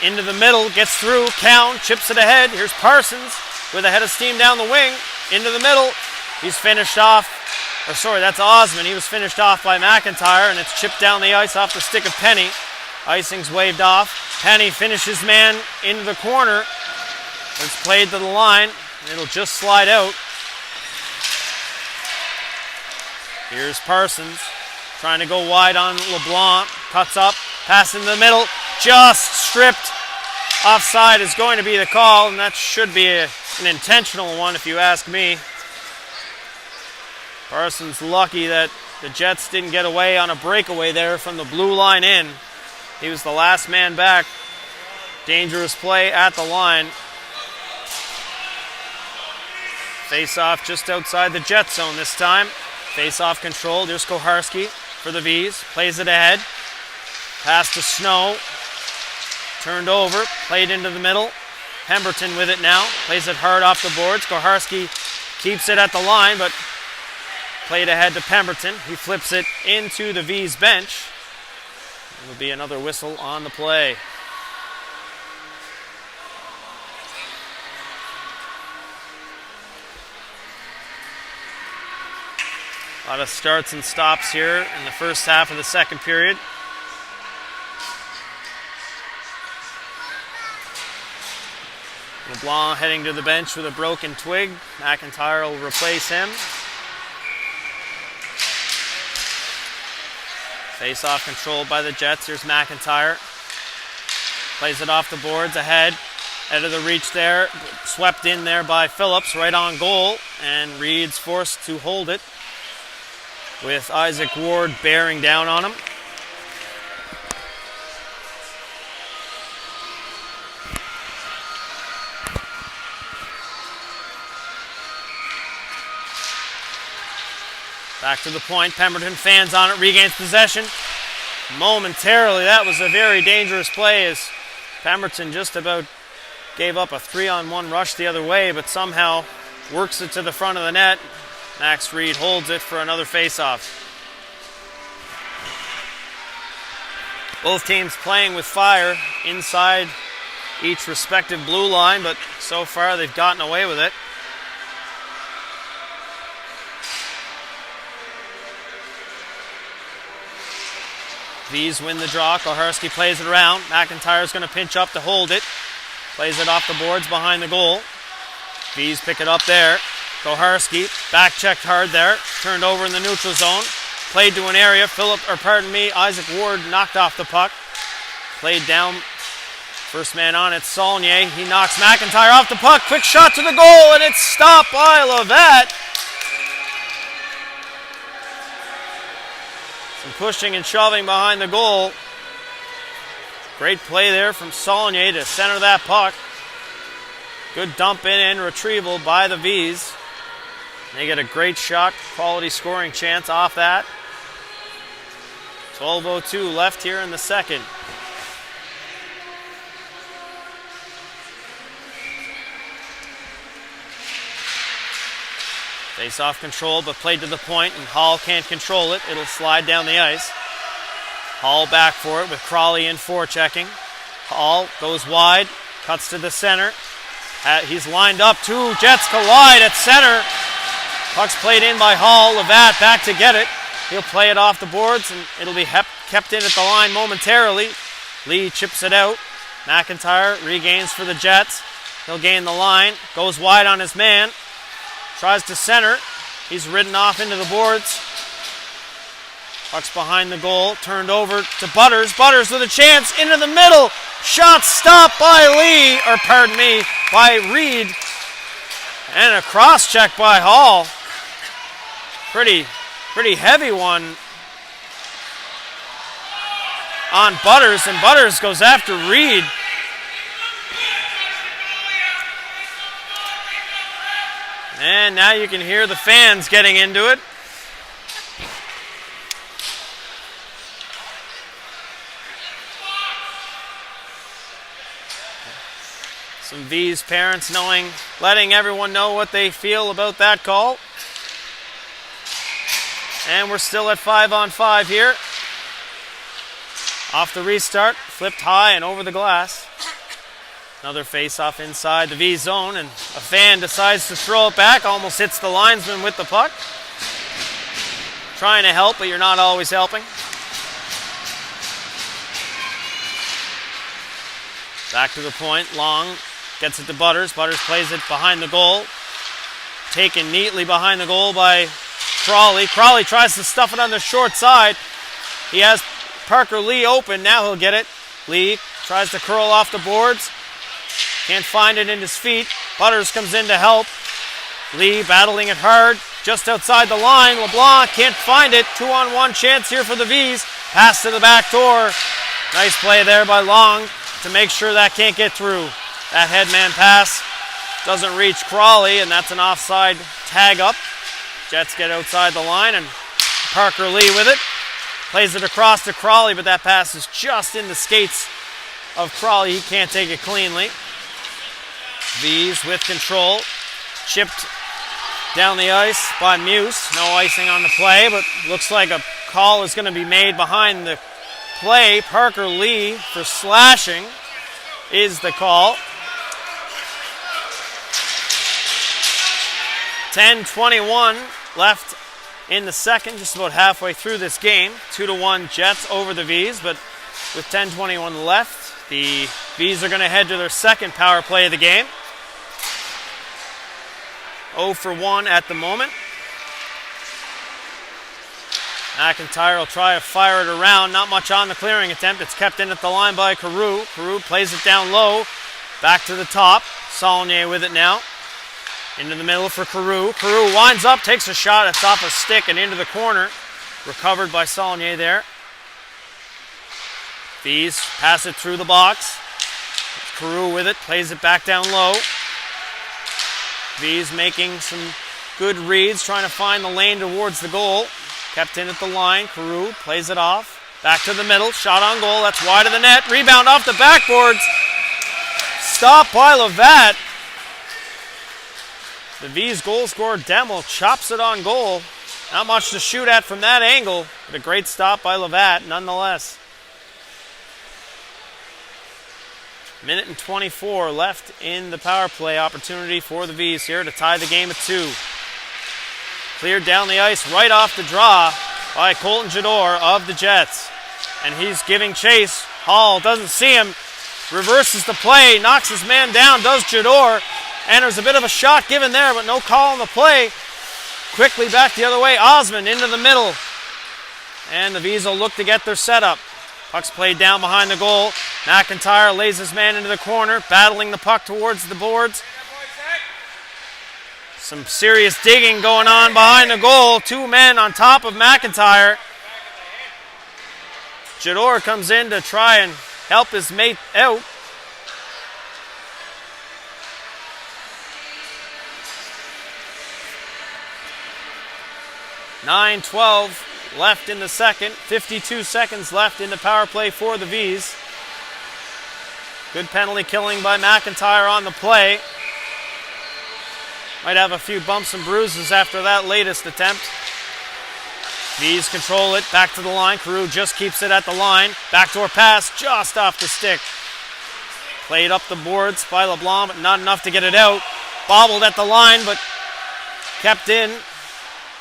Into the middle, gets through, count, chips it ahead. Here's Parsons with a head of steam down the wing. Into the middle, he's finished off, or sorry, that's Osmond. He was finished off by McIntyre, and it's chipped down the ice off the stick of Penny. Icing's waved off. Penny finishes man into the corner. It's played to the line. It'll just slide out. Here's Parsons trying to go wide on LeBlanc. Cuts up, pass in the middle. Just stripped. Offside is going to be the call, and that should be an intentional one if you ask me. Parsons lucky that the Jets didn't get away on a breakaway there from the blue line in. He was the last man back. Dangerous play at the line. Face-off just outside the Jet zone this time. Face-off control. There's Koharski for the Vs. Plays it ahead. Pass to Snow. Turned over. Played into the middle. Pemberton with it now. Plays it hard off the boards. Koharski keeps it at the line, but played ahead to Pemberton. He flips it into the Vs bench. It will be another whistle on the play. A lot of starts and stops here in the first half of the second period. LeBlanc heading to the bench with a broken twig. McIntyre will replace him. Face-off controlled by the Jets. Here's McIntyre. Plays it off the boards ahead. Out of the reach there. Swept in there by Phillips. Right on goal. And Reed's forced to hold it with Isaac Ward bearing down on him. Back to the point. Pemberton fans on it, regains possession. Momentarily, that was a very dangerous play as Pemberton just about gave up a 3-on-1 rush the other way, but somehow works it to the front of the net. Max Reed holds it for another face-off. Both teams playing with fire inside each respective blue line, but so far they've gotten away with it. V's win the draw. Koharski plays it around. McIntyre's going to pinch up to hold it. Plays it off the boards behind the goal. V's pick it up there. Koharski back checked hard there. Turned over in the neutral zone. Played to an area. Isaac Ward knocked off the puck. Played down. First man on it, Saulnier. He knocks McIntyre off the puck. Quick shot to the goal, and it's stopped by Levatte. Pushing and shoving behind the goal. Great play there from Saulnier to center that puck. Good dump in and retrieval by the Vs. They get a great shot, quality scoring chance off that. 12:02 left here in the second. Face-off controlled, but played to the point, and Hall can't control it. It'll slide down the ice. Hall back for it with Crawley in forechecking. Hall goes wide, cuts to the center. He's lined up. Two Jets collide at center. Puck's played in by Hall. Levatte back to get it. He'll play it off the boards, and it'll be kept in at the line momentarily. Lee chips it out. McIntyre regains for the Jets. He'll gain the line. Goes wide on his man. Tries to center. He's ridden off into the boards. Puck's behind the goal. Turned over to Butters. Butters with a chance into the middle. Shot stopped by by Reed. And a cross check by Hall. Pretty Pretty heavy one on Butters, and Butters goes after Reed. And now you can hear the fans getting into it. Some V's parents letting everyone know what they feel about that call. And we're still at 5-on-5 here. Off the restart, flipped high and over the glass. Another face-off inside the V zone, and a fan decides to throw it back, almost hits the linesman with the puck. Trying to help, but you're not always helping. Back to the point, Long gets it to Butters. Butters plays it behind the goal. Taken neatly behind the goal by Crawley. Crawley tries to stuff it on the short side. He has Parker Lee open, now he'll get it. Lee tries to curl off the boards. Can't find it in his feet. Butters comes in to help. Lee battling it hard, just outside the line. LeBlanc can't find it. 2-on-1 chance here for the V's. Pass to the back door. Nice play there by Long to make sure that can't get through. That headman pass doesn't reach Crawley, and that's an offside tag up. Jets get outside the line, and Parker Lee with it. Plays it across to Crawley, but that pass is just in the skates of Crawley. He can't take it cleanly. V's with control. Chipped down the ice by Muse. No icing on the play, but looks like a call is going to be made behind the play. Parker Lee for slashing is the call. 10:21 left in the second, just about halfway through this game. 2-1 Jets over the V's, but with 10:21 left, the V's are going to head to their second power play of the game. 0 for 1 at the moment. McIntyre will try to fire it around. Not much on the clearing attempt. It's kept in at the line by Carew. Carew plays it down low. Back to the top. Saulnier with it now. Into the middle for Carew. Carew winds up, takes a shot. It's off a stick and into the corner. Recovered by Saulnier there. V's pass it through the box. Carew with it. Plays it back down low. V's making some good reads, trying to find the lane towards the goal. Kept in at the line. Carew plays it off. Back to the middle. Shot on goal. That's wide of the net. Rebound off the backboards. Stop by Levat. The V's goal scorer, Demel, chops it on goal. Not much to shoot at from that angle, but a great stop by Levat nonetheless. Minute and 24 left in the power play opportunity for the V's here to tie the game at 2. Cleared down the ice right off the draw by Colton Jador of the Jets. And he's giving chase. Hall doesn't see him. Reverses the play. Knocks his man down. Does Jador. And there's a bit of a shot given there, but no call on the play. Quickly back the other way. Osmond into the middle. And the V's will look to get their setup. Puck's played down behind the goal. McIntyre lays his man into the corner, battling the puck towards the boards. Some serious digging going on behind the goal. 2 men on top of McIntyre. Jador comes in to try and help his mate out. .9:12 left in the second. 52 seconds left in the power play for the V's. Good penalty killing by McIntyre on the play. Might have a few bumps and bruises after that latest attempt. V's control it. Back to the line. Carew just keeps it at the line. Backdoor pass just off the stick. Played up the boards by LeBlanc, but not enough to get it out. Bobbled at the line, but kept in.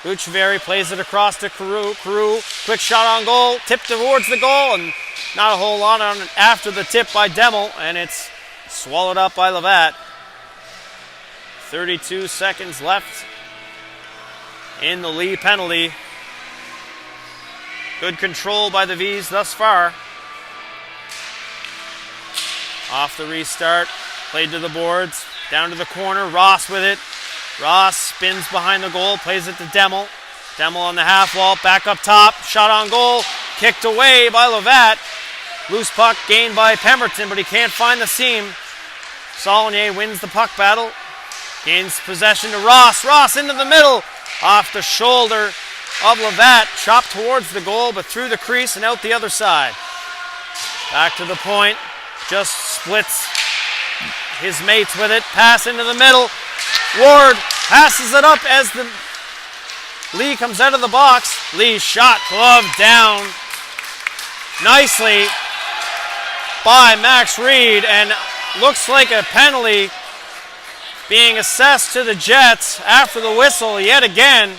Ucheverry plays it across to Carew. Carew, quick shot on goal. Tipped towards the goal, and not a whole lot on it after the tip by Demel, and it's swallowed up by Levat. 32 seconds left in the Lee penalty. Good control by the V's thus far. Off the restart, played to the boards, down to the corner, Ross with it. Ross spins behind the goal, plays it to Demel. Demel on the half wall, back up top, shot on goal, kicked away by Levat. Loose puck gained by Pemberton, but he can't find the seam. Saulnier wins the puck battle, gains possession to Ross. Ross into the middle, off the shoulder of Levat, chopped towards the goal, but through the crease and out the other side. Back to the point, just splits his mates with it, pass into the middle. Ward passes it up as the Lee comes out of the box. Lee's shot, glove down nicely by Max Reed, and looks like a penalty being assessed to the Jets after the whistle yet again,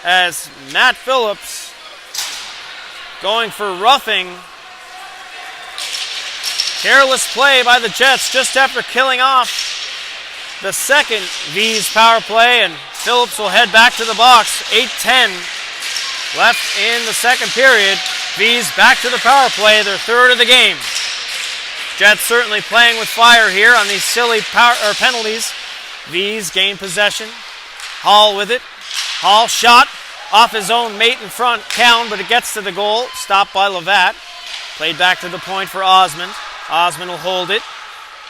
as Matt Phillips going for roughing. Careless play by the Jets just after killing off the second V's power play, and Phillips will head back to the box. 8:10 left in the second period. V's back to the power play, their third of the game. Jets certainly playing with fire here on these silly penalties. V's gain possession. Hall with it. Hall shot off his own mate in front, Cowan, but it gets to the goal. Stopped by Levat. Played back to the point for Osmond. Osmond will hold it.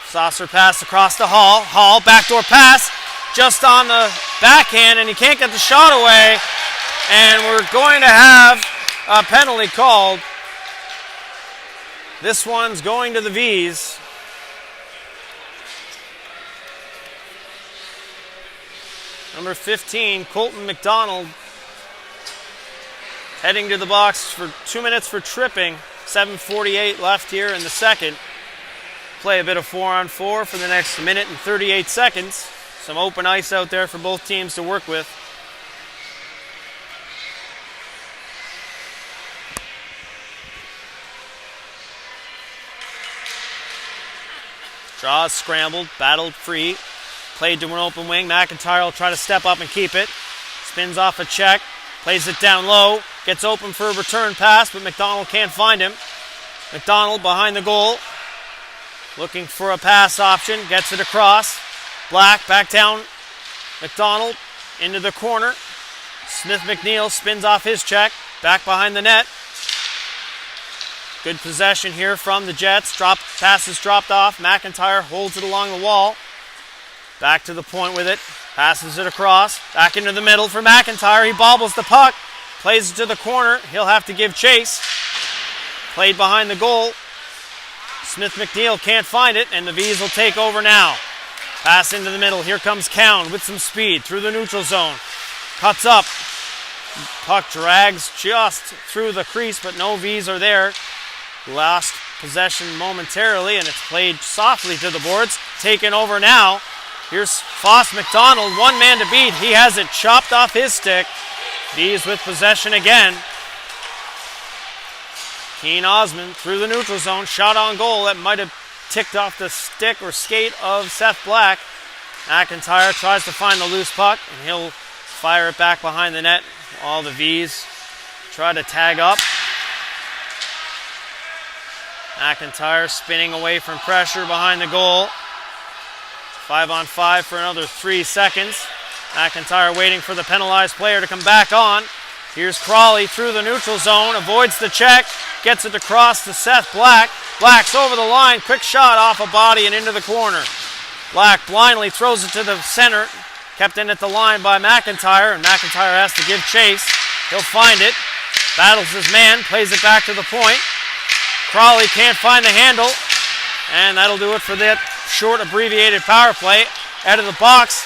Saucer pass across to Hall. Hall, backdoor pass, just on the backhand, and he can't get the shot away. And we're going to have a penalty called. This one's going to the V's. Number 15, Colton McDonald, heading to the box for 2 minutes for tripping. 7:48 left here in the second. Play a bit of 4-on-4 for the next minute and 38 seconds. Some open ice out there for both teams to work with. Draws, scrambled, battled free. Played to an open wing. McIntyre will try to step up and keep it. Spins off a check. Plays it down low. Gets open for a return pass, but McDonald can't find him. McDonald behind the goal. Looking for a pass option. Gets it across. Black back down. McDonald into the corner. Smith McNeil spins off his check. Back behind the net. Good possession here from the Jets. Passes dropped off. McIntyre holds it along the wall. Back to the point with it. Passes it across. Back into the middle for McIntyre. He bobbles the puck. Plays it to the corner. He'll have to give chase. Played behind the goal. Smith McNeil can't find it, and the V's will take over now. Pass into the middle. Here comes Cowan with some speed through the neutral zone. Cuts up. Puck drags just through the crease, but no V's are there. Lost possession momentarily, and it's played softly to the boards. Taken over now. Here's Foss McDonald, one man to beat. He has it chopped off his stick. V's with possession again. Keen Osmond through the neutral zone. Shot on goal that might have ticked off the stick or skate of Seth Black. McIntyre tries to find the loose puck, and he'll fire it back behind the net. All the V's try to tag up. McIntyre spinning away from pressure behind the goal. 5-on-5 for another 3 seconds. McIntyre waiting for the penalized player to come back on. Here's Crawley through the neutral zone, avoids the check, gets it across to Seth Black. Black's over the line, quick shot off a body and into the corner. Black blindly throws it to the center, kept in at the line by McIntyre, and McIntyre has to give chase. He'll find it, battles his man, plays it back to the point. Crawley can't find the handle, and that'll do it for that short abbreviated power play. Out of the box,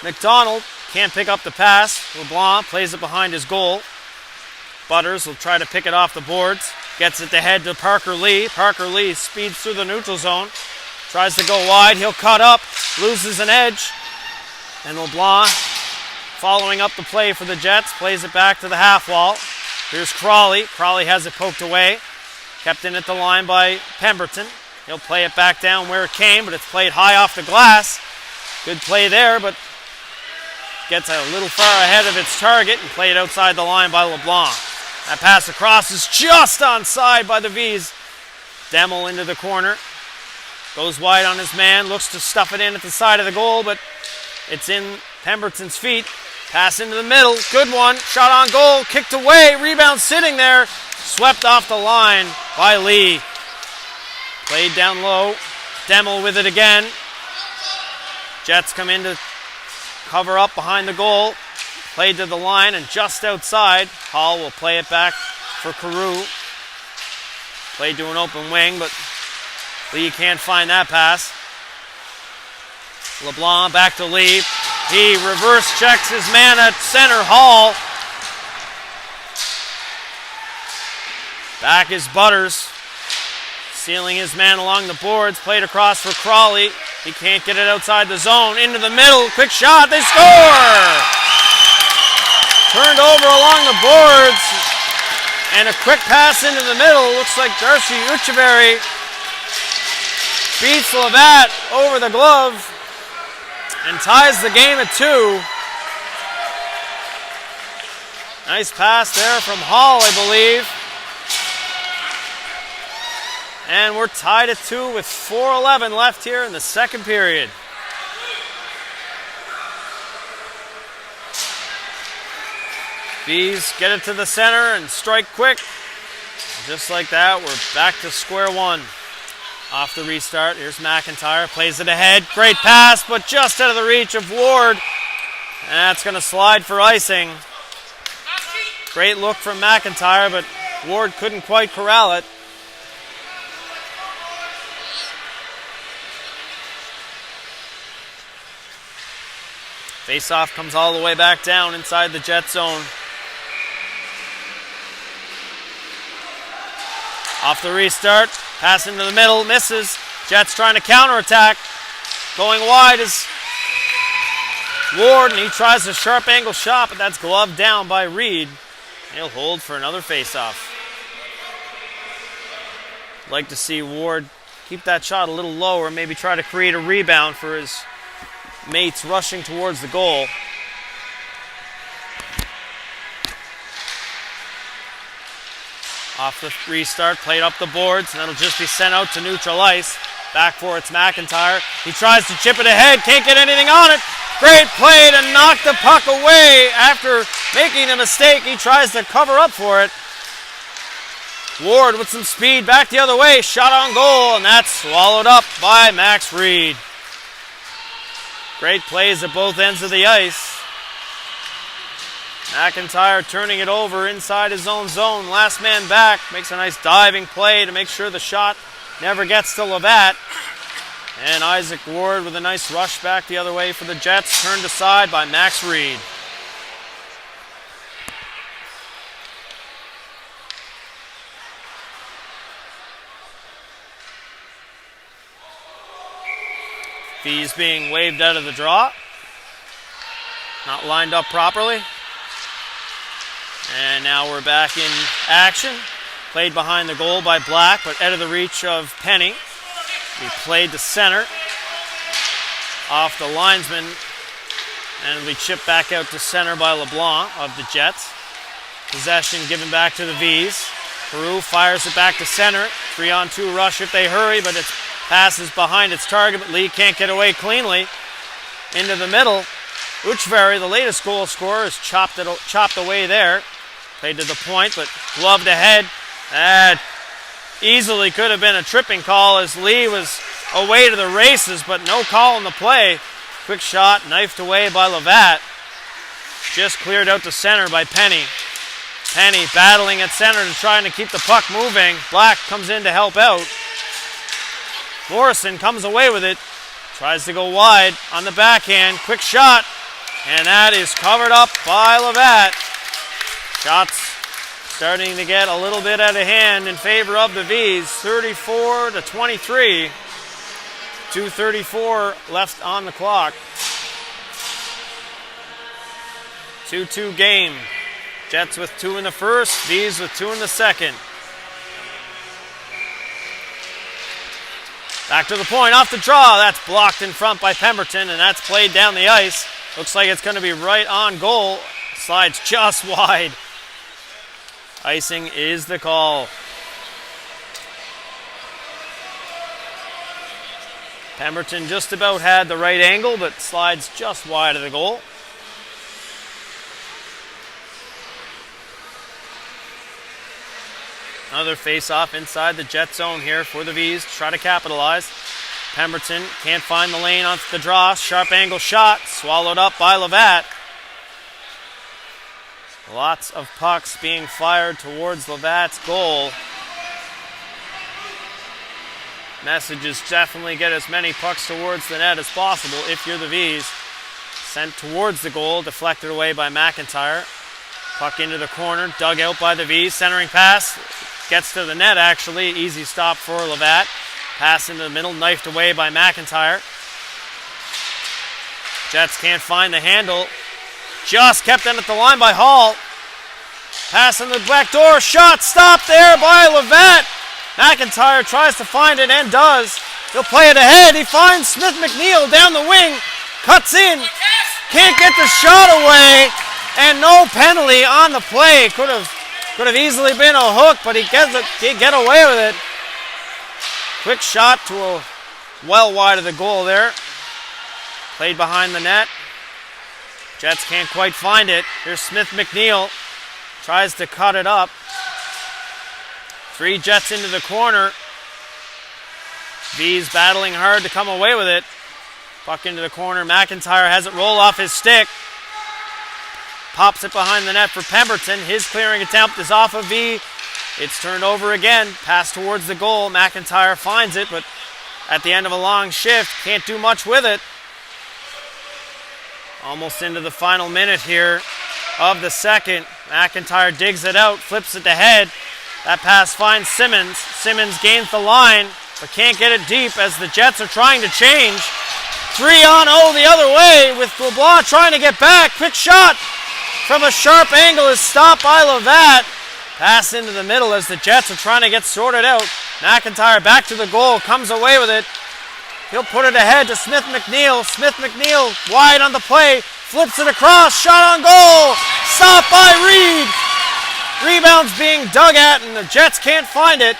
McDonald can't pick up the pass. LeBlanc plays it behind his goal. Butters will try to pick it off the boards. Gets it to head to Parker Lee. Parker Lee speeds through the neutral zone. Tries to go wide. He'll cut up. Loses an edge. And LeBlanc, following up the play for the Jets, plays it back to the half wall. Here's Crawley. Crawley has it poked away. Kept in at the line by Pemberton. He'll play it back down where it came, but it's played high off the glass. Good play there, but gets a little far ahead of its target and played outside the line by LeBlanc. That pass across is just onside by the V's. Demel into the corner. Goes wide on his man, looks to stuff it in at the side of the goal, but it's in Pemberton's feet. Pass into the middle. Good one. Shot on goal. Kicked away. Rebound sitting there. Swept off the line by Lee. Played down low. Demmel with it again. Jets come in to cover up behind the goal. Played to the line and just outside. Hall will play it back for Carew. Played to an open wing, but Lee can't find that pass. LeBlanc back to Lee. He reverse checks his man at center. Hall. Back is Butters. Sealing his man along the boards. Played across for Crawley. He can't get it outside the zone. Into the middle. Quick shot. They score! Turned over along the boards. And a quick pass into the middle. Looks like Darcy Ucheverry beats Levat over the glove and ties the game at 2. Nice pass there from Hall, I believe. And we're tied at 2 with 4:11 left here in the second period. Bees get it to the center and strike quick. Just like that, we're back to square one. Off the restart, here's McIntyre, plays it ahead. Great pass, but just out of the reach of Ward. And that's going to slide for icing. Great look from McIntyre, but Ward couldn't quite corral it. Face-off comes all the way back down inside the Jet zone. Off the restart, pass into the middle, misses. Jets trying to counterattack. Going wide is Ward, and he tries a sharp angle shot, but that's gloved down by Reed. He'll hold for another face-off. Like to see Ward keep that shot a little lower, maybe try to create a rebound for his mates rushing towards the goal. Off the restart, played up the boards, and that'll just be sent out to neutral ice. Back for it's McIntyre. He tries to chip it ahead, can't get anything on it. Great play to knock the puck away after making a mistake. He tries to cover up for it. Ward with some speed back the other way, shot on goal, and that's swallowed up by Max Reed. Great plays at both ends of the ice. McIntyre turning it over inside his own zone. Last man back. Makes a nice diving play to make sure the shot never gets to Levat. And Isaac Ward with a nice rush back the other way for the Jets. Turned aside by Max Reed. Fees being waved out of the draw. Not lined up properly. And now we're back in action. Played behind the goal by Black, but out of the reach of Penny. He played to center. Off the linesman. And we chip back out to center by LeBlanc of the Jets. Possession given back to the V's. Carew fires it back to center. 3-on-2 rush if they hurry, but it passes behind its target, but Lee can't get away cleanly. Into the middle. Ucheverry, the latest goal scorer, has chopped away there. Played to the point, but gloved ahead. That easily could have been a tripping call as Lee was away to the races, but no call on the play. Quick shot, knifed away by Levat. Just cleared out to center by Penny. Penny battling at center and trying to keep the puck moving. Black comes in to help out. Morrison comes away with it. Tries to go wide on the backhand. Quick shot. And that is covered up by Levat. Shots starting to get a little bit out of hand in favor of the V's. 34-23. 2:34 left on the clock. 2-2 game. Jets with 2 in the first. V's with 2 in the second. Back to the point, off the draw. That's blocked in front by Pemberton, and that's played down the ice. Looks like it's going to be right on goal. Slides just wide. Icing is the call. Pemberton just about had the right angle, but slides just wide of the goal. Another face-off inside the Jet zone here for the V's to try to capitalize. Pemberton can't find the lane onto the draw. Sharp angle shot, swallowed up by Levat. Lots of pucks being fired towards Levat's goal. Message is definitely get as many pucks towards the net as possible if you're the V's. Sent towards the goal, deflected away by McIntyre. Puck into the corner, dug out by the V's. Centering pass, gets to the net actually. Easy stop for Levat. Pass into the middle, knifed away by McIntyre. Jets can't find the handle. Just kept in at the line by Hall. Pass in the back door, shot stopped there by Levat. McIntyre tries to find it and does. He'll play it ahead. He finds Smith McNeil down the wing. Cuts in. Can't get the shot away. And no penalty on the play. Could have easily been a hook, but he get away with it. Quick shot to a well wide of the goal there. Played behind the net. Jets can't quite find it. Here's Smith McNeil. Tries to cut it up. 3 Jets into the corner. V's battling hard to come away with it. Puck into the corner. McIntyre has it roll off his stick. Pops it behind the net for Pemberton. His clearing attempt is off of V. It's turned over again. Pass towards the goal. McIntyre finds it, but at the end of a long shift, can't do much with it. Almost into the final minute here of the second. McIntyre digs it out, flips it to head. That pass finds Simmons. Simmons gains the line, but can't get it deep as the Jets are trying to change. 3-on-0 the other way with LeBlanc trying to get back. Quick shot from a sharp angle is stopped by Levat. Pass into the middle as the Jets are trying to get sorted out. McIntyre back to the goal, comes away with it. He'll put it ahead to Smith McNeil. Smith McNeil wide on the play, flips it across, shot on goal, stopped by Reed. Rebound's being dug at and the Jets can't find it.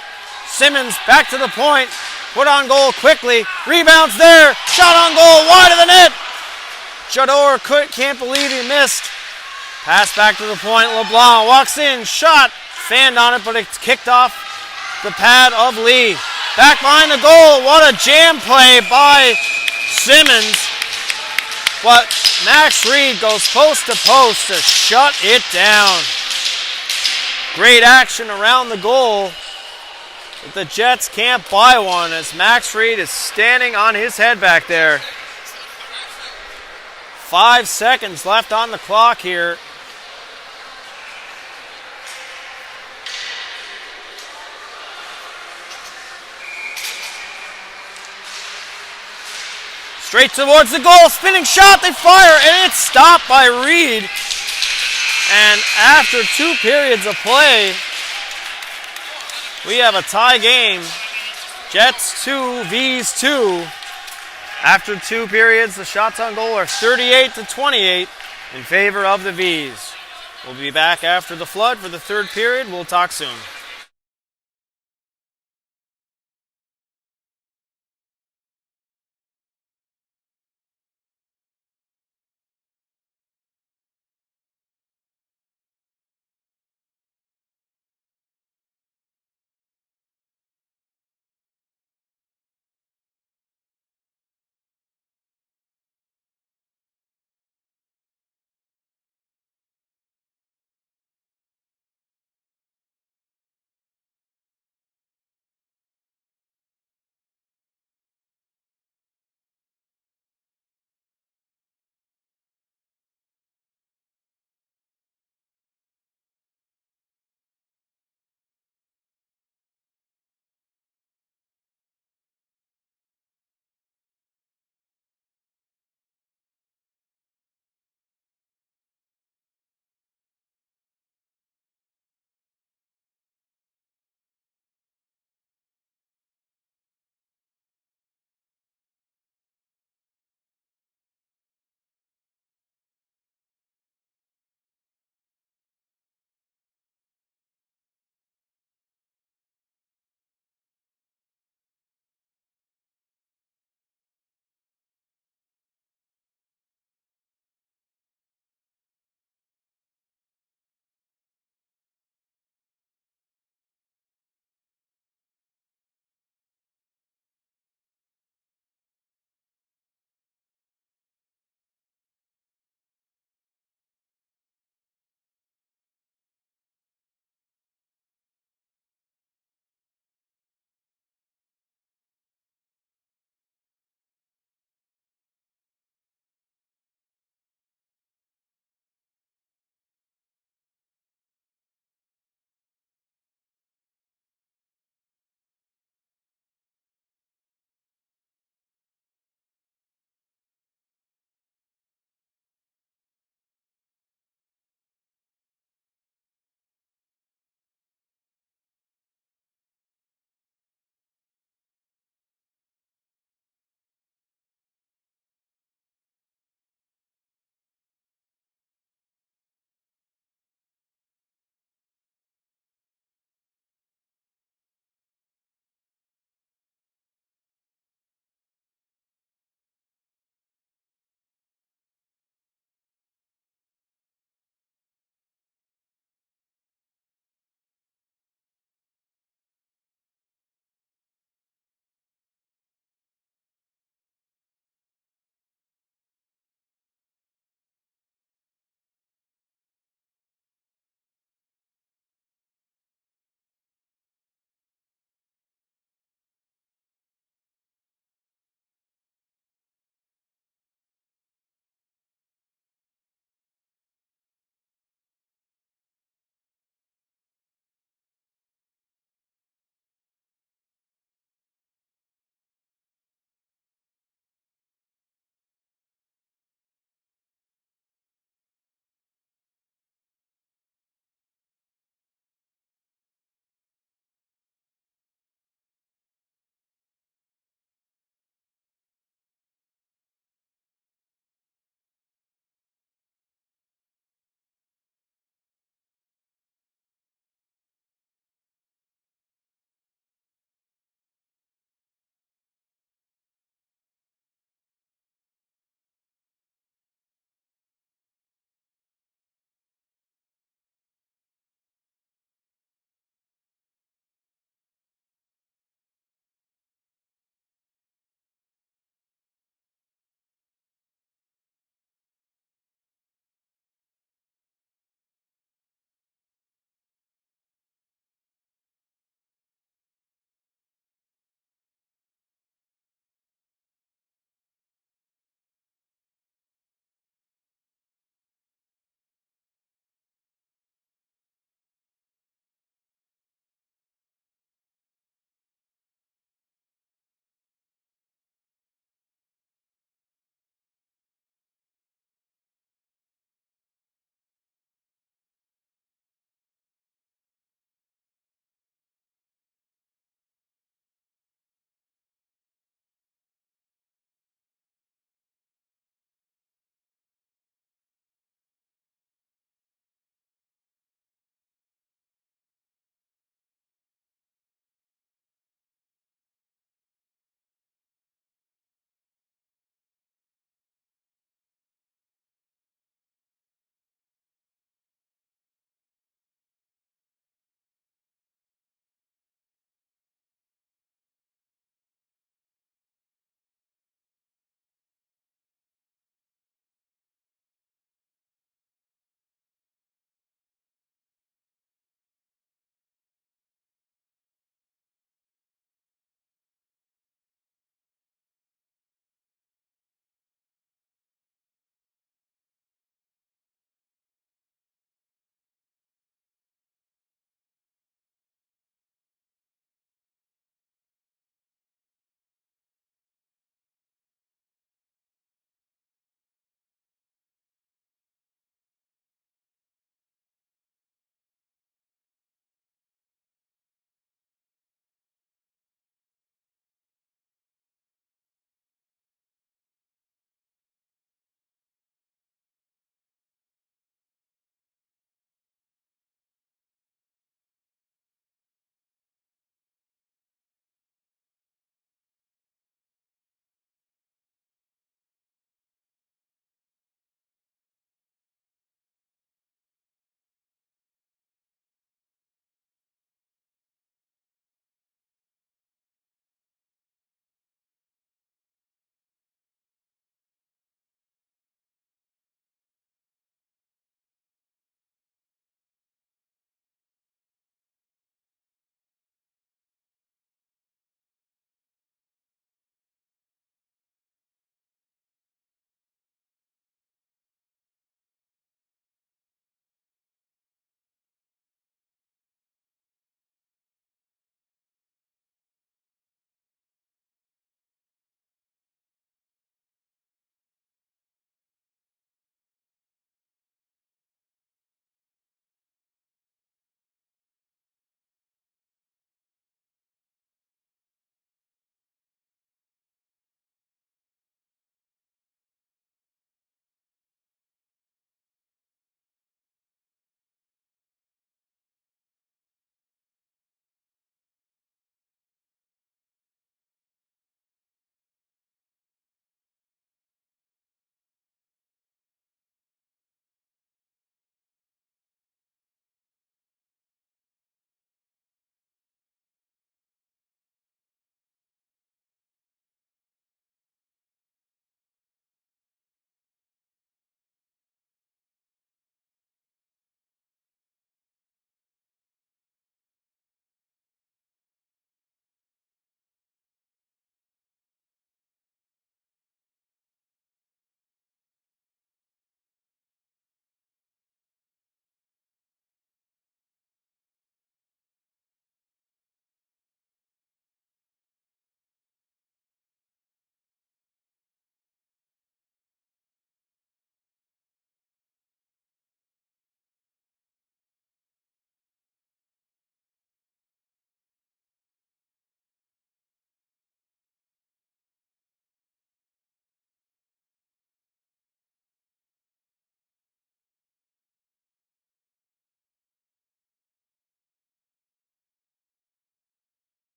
Simmons back to the point, put on goal quickly. Rebound's there, shot on goal, wide of the net. Jador can't believe he missed. Pass back to the point, LeBlanc walks in, shot, fanned on it, but it's kicked off the pad of Lee. Back behind the goal, what a jam play by Simmons. But Max Reed goes post to post to shut it down. Great action around the goal. But the Jets can't buy one as Max Reed is standing on his head back there. 5 seconds left on the clock here. Straight towards the goal, spinning shot, they fire, and it's stopped by Reed. And after 2 periods of play, we have a tie game. Jets 2, V's 2. After 2 periods, the shots on goal are 38-28 in favor of the V's. We'll be back after the flood for the 3rd period. We'll talk soon.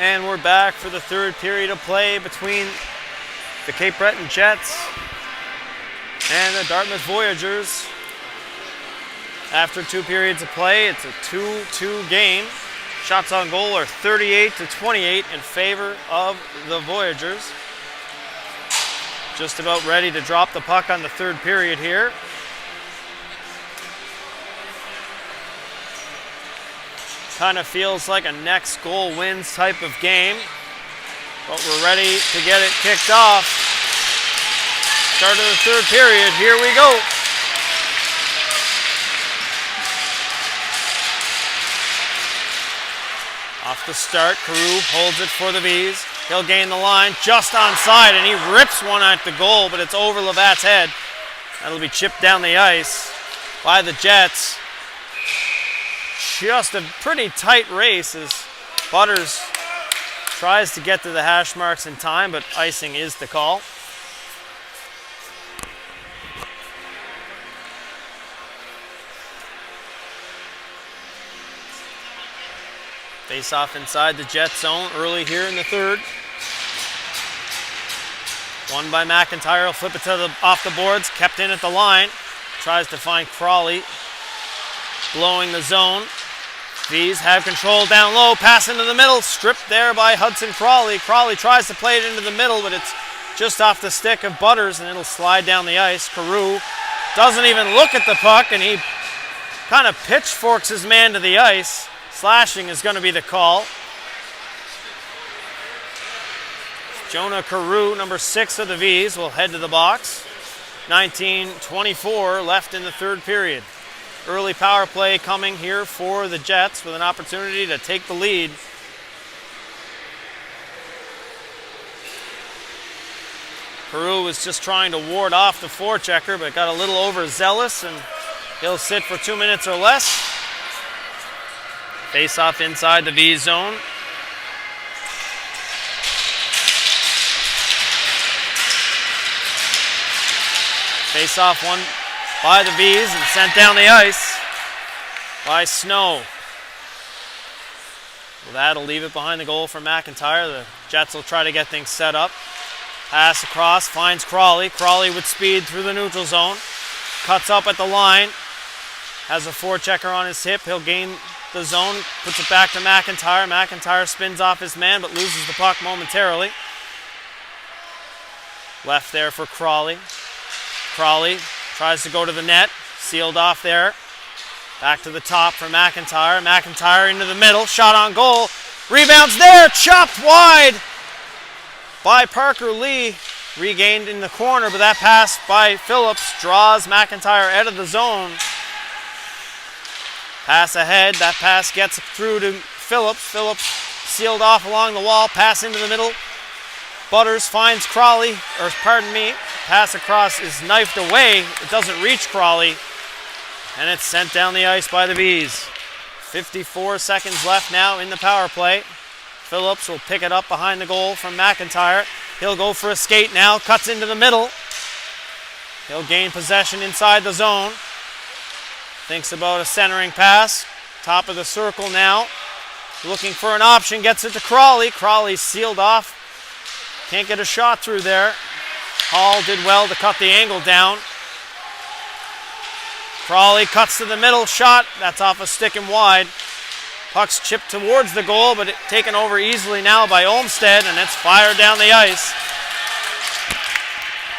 And we're back for the third period of play between the Cape Breton Jets and the Dartmouth Voyageurs. After 2 periods of play, it's a 2-2 game. Shots on goal are 38-28 in favor of the Voyageurs. Just about ready to drop the puck on the third period here. Kind of feels like a next goal wins type of game, but we're ready to get it kicked off. Start of the third period, here we go. Off the start, Carew holds it for the V's. He'll gain the line just onside, and he rips one at the goal, but it's over Lavat's head. That'll be chipped down the ice by the Jets. Just a pretty tight race as Butters tries to get to the hash marks in time, but icing is the call. Face off inside the Jet zone early here in the third. Won by McIntyre, he'll flip it to off the boards, kept in at the line. Tries to find Crawley, blowing the zone. V's have control down low, pass into the middle, stripped there by Hudson Crawley. Crawley tries to play it into the middle, but it's just off the stick of Butters, and it'll slide down the ice. Carew doesn't even look at the puck, and he kind of pitchforks his man to the ice. Slashing is going to be the call. Jonah Carew, number 6 of the V's, will head to the box. 19:24 left in the third period. Early power play coming here for the Jets with an opportunity to take the lead. Carew was just trying to ward off the forechecker, but got a little overzealous, and he'll sit for 2 minutes or less. Face off inside the V zone. Face off won by the V's and sent down the ice by Snow. Well, that'll leave it behind the goal for McIntyre. The Jets will try to get things set up. Pass across, finds Crawley. Crawley with speed through the neutral zone. Cuts up at the line. Has a forechecker on his hip. He'll gain the zone, puts it back to McIntyre. McIntyre spins off his man, but loses the puck momentarily. Left there for Crawley. Crawley tries to go to the net, sealed off there. Back to the top for McIntyre. McIntyre into the middle, shot on goal. Rebounds there, chopped wide by Parker Lee. Regained in the corner, but that pass by Phillips draws McIntyre out of the zone. Pass ahead, that pass gets through to Phillips. Phillips sealed off along the wall, pass into the middle. Butters finds Crawley, or pardon me, pass across is knifed away. It doesn't reach Crawley, and it's sent down the ice by the Bees. 54 seconds left now in the power play. Phillips will pick it up behind the goal from McIntyre. He'll go for a skate now, cuts into the middle. He'll gain possession inside the zone. Thinks about a centering pass. Top of the circle now. Looking for an option, gets it to Crawley. Crawley's sealed off. Can't get a shot through there. Hall did well to cut the angle down. Crawley cuts to the middle, shot. That's off a stick and wide. Puck's chipped towards the goal, but taken over easily now by Olmsted, and it's fired down the ice.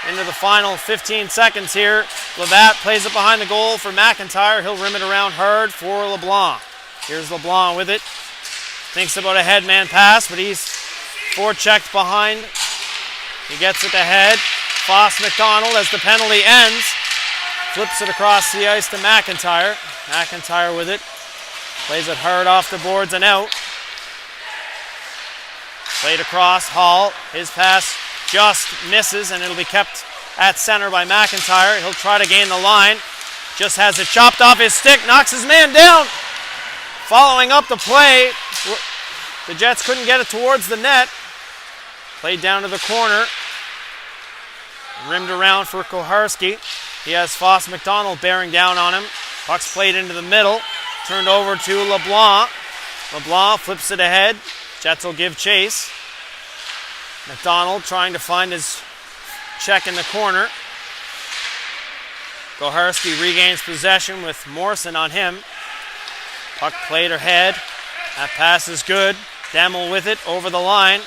Into the final 15 seconds here. Lavat plays it behind the goal for McIntyre. He'll rim it around hard for LeBlanc. Here's LeBlanc with it. Thinks about a headman pass, but he's forechecked behind. He gets it ahead. Foss McDonald, as the penalty ends, flips it across the ice to McIntyre. McIntyre with it. Plays it hard off the boards and out. Played across, Hall. His pass just misses, and it'll be kept at center by McIntyre. He'll try to gain the line. Just has it chopped off his stick, knocks his man down. Following up the play, the Jets couldn't get it towards the net. Played down to the corner. Rimmed around for Koharski. He has Foss McDonald bearing down on him. Puck's played into the middle. Turned over to LeBlanc. LeBlanc flips it ahead. Jets will give chase. McDonald trying to find his check in the corner. Goharski regains possession with Morrison on him. Puck played ahead. That pass is good. Demel with it over the line.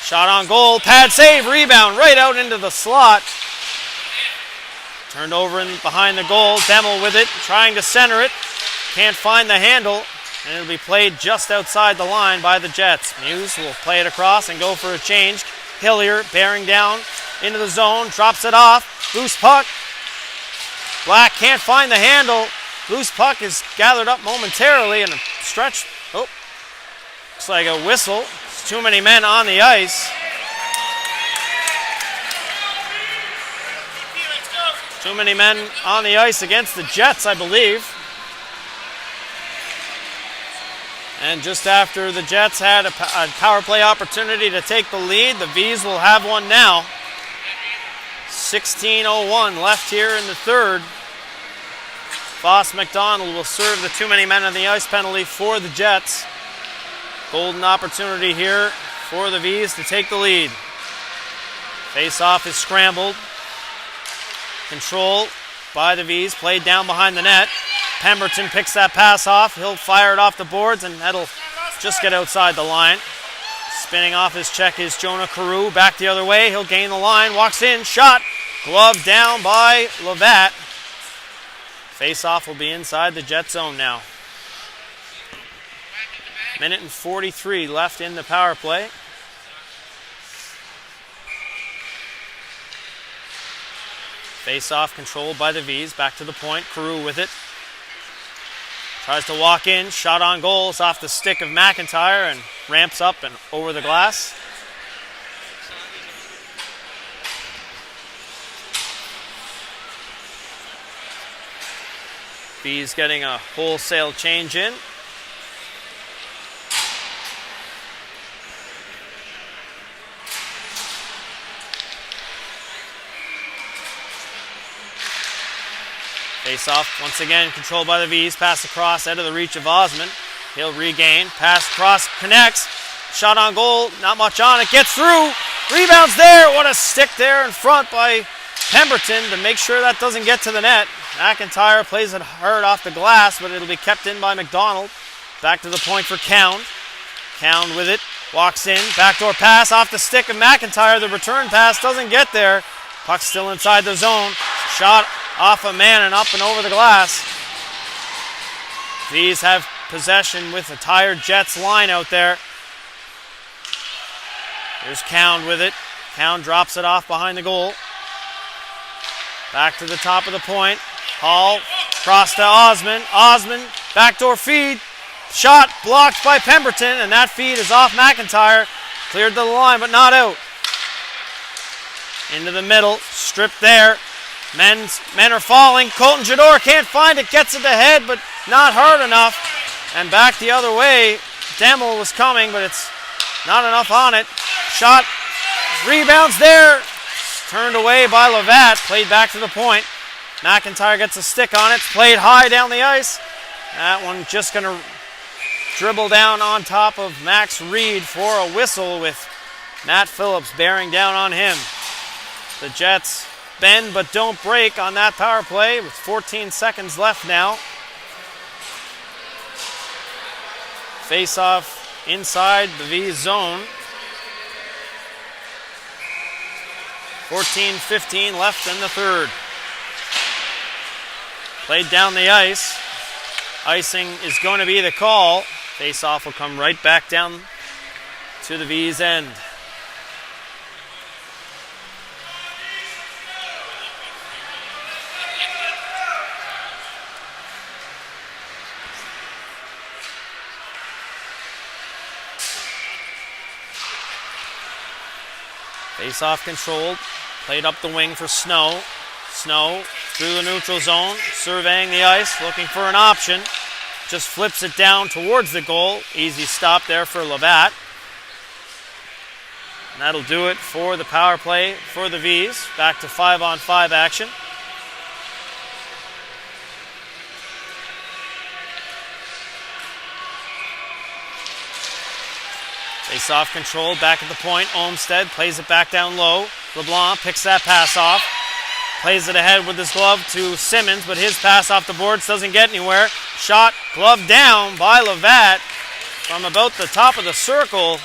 Shot on goal. Pad save. Rebound right out into the slot. Turned over and behind the goal. Demel with it. Trying to center it. Can't find the handle. And it'll be played just outside the line by the Jets. Muse will play it across and go for a change. Hillier bearing down into the zone. Drops it off. Loose puck. Black can't find the handle. Loose puck is gathered up momentarily and a stretch. Oh, looks like a whistle. There's too many men on the ice. Too many men on the ice against the Jets, I believe. And just after the Jets had a power play opportunity to take the lead, the V's will have one now. 16:01 left here in the third. Foss McDonald will serve the too many men on the ice penalty for the Jets. Golden opportunity here for the V's to take the lead. Face-off is scrambled. Control by the V's, played down behind the net. Pemberton picks that pass off. He'll fire it off the boards, and that'll just get outside the line. Spinning off his check is Jonah Carew. Back the other way. He'll gain the line. Walks in. Shot. Glove down by Levat. Face-off will be inside the Jet zone now. Minute and 43 left in the power play. Face-off controlled by the V's. Back to the point. Carew with it. Tries to walk in. Shot on goal. It's off the stick of McIntyre and ramps up and over the glass. V's getting a wholesale change in. Face-off, once again, controlled by the V's. Pass across, out of the reach of Osmond. He'll regain. Pass across, connects. Shot on goal, not much on it. Gets through. Rebounds there. What a stick there in front by Pemberton to make sure that doesn't get to the net. McIntyre plays it hard off the glass, but it'll be kept in by McDonald. Back to the point for Cound. Cound with it. Walks in. Backdoor pass off the stick of McIntyre. The return pass doesn't get there. Puck still inside the zone. Shot off a man and up and over the glass. These have possession with a tired Jets line out there. Here's Cound with it. Cound drops it off behind the goal. Back to the top of the point. Hall, cross to Osmond. Osmond, backdoor feed. Shot blocked by Pemberton, and that feed is off McIntyre. Cleared to the line, but not out. Into the middle, stripped there. Men are falling. Colton Jador can't find it, gets it to head, but not hard enough. And back the other way. Demel was coming, but it's not enough on it. Shot, rebounds there. Turned away by Levat, played back to the point. McIntyre gets a stick on it, it's played high down the ice. That one just going to dribble down on top of Max Reed for a whistle with Matt Phillips bearing down on him. The Jets bend but don't break on that power play with 14 seconds left now. Face-off inside the V zone. 14-15 left in the third. Played down the ice. Icing is going to be the call. Face-off will come right back down to the V's end. Face-off controlled. Played up the wing for Snow. Snow through the neutral zone, surveying the ice, looking for an option. Just flips it down towards the goal. Easy stop there for Levat. And that'll do it for the power play for the V's. Back to 5-on-5 action. Face-off controlled, back at the point. Olmsted plays it back down low. LeBlanc picks that pass off. Plays it ahead with his glove to Simmons, but his pass off the boards doesn't get anywhere. Shot, glove down by Levat from about the top of the circle.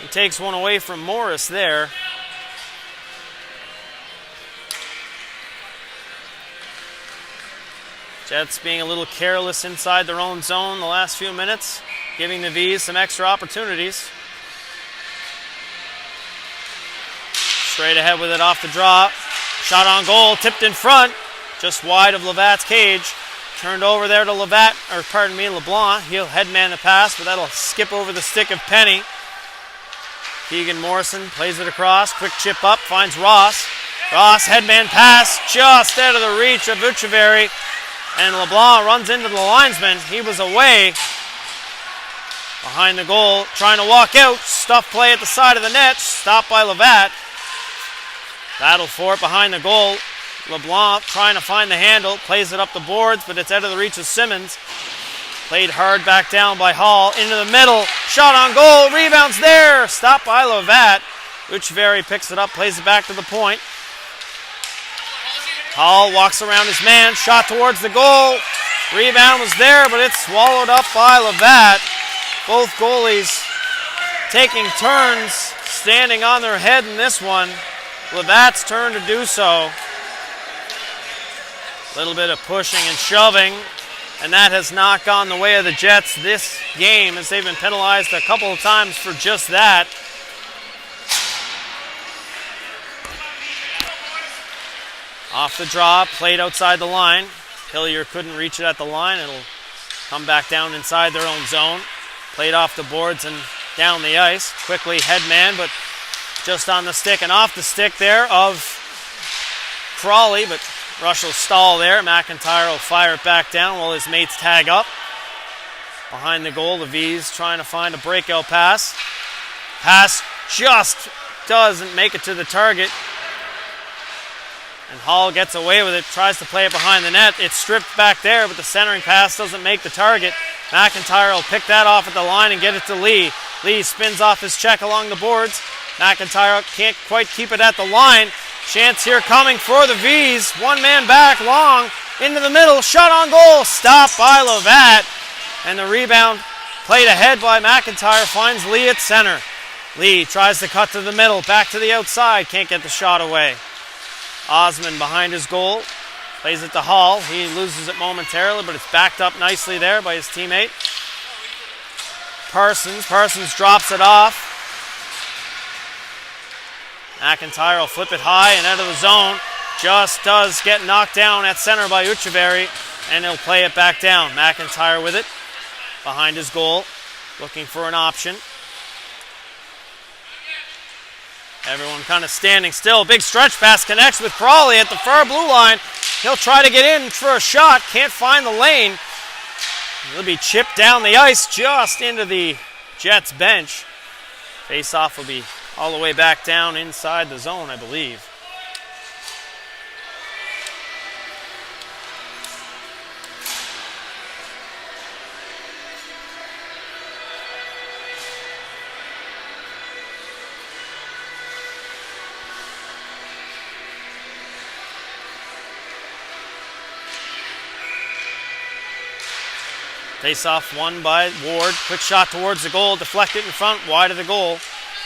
He takes one away from Morris there. Jets being a little careless inside their own zone the last few minutes, giving the V's some extra opportunities. Straight ahead with it off the draw. Shot on goal, tipped in front, just wide of Levat's cage. Turned over there to LeBlanc. He'll headman the pass, but that'll skip over the stick of Penny. Keegan Morrison plays it across, quick chip up, finds Ross. Ross, headman pass, just out of the reach of Vucevic. And LeBlanc runs into the linesman. He was away behind the goal, trying to walk out. Stuff play at the side of the net, stopped by Levat. Battle for it behind the goal. LeBlanc trying to find the handle, plays it up the boards, but it's out of the reach of Simmons. Played hard back down by Hall, into the middle. Shot on goal, rebounds there. Stopped by Levat. Vucevic picks it up, plays it back to the point. Hall walks around his man, shot towards the goal. Rebound was there, but it's swallowed up by Levat. Both goalies taking turns, standing on their head in this one. Levat's turn to do so. A little bit of pushing and shoving, and that has not gone the way of the Jets this game, as they've been penalized a couple of times for just that. Off the draw, played outside the line. Hillier couldn't reach it at the line. It'll come back down inside their own zone. Played off the boards and down the ice. Quickly headman, but just on the stick and off the stick there of Crawley, but Rush will stall there. McIntyre will fire it back down while his mates tag up. Behind the goal, the V's trying to find a breakout pass. Pass just doesn't make it to the target. And Hall gets away with it, tries to play it behind the net. It's stripped back there, but the centering pass doesn't make the target. McIntyre will pick that off at the line and get it to Lee. Lee spins off his check along the boards. McIntyre can't quite keep it at the line. Chance here coming for the V's. One man back, long, into the middle. Shot on goal, stopped by Levat. And the rebound played ahead by McIntyre, finds Lee at center. Lee tries to cut to the middle, back to the outside, can't get the shot away. Osman behind his goal, plays it to Hall. He loses it momentarily, but it's backed up nicely there by his teammate. Parsons drops it off. McIntyre will flip it high and out of the zone. Just does get knocked down at center by Vucevic, and he'll play it back down. McIntyre with it behind his goal, looking for an option. Everyone kind of standing still. Big stretch pass connects with Crawley at the far blue line. He'll try to get in for a shot. Can't find the lane. He'll be chipped down the ice just into the Jets bench. Face-off will be all the way back down inside the zone, I believe. Face-off won by Ward. Quick shot towards the goal. Deflected in front, wide of the goal.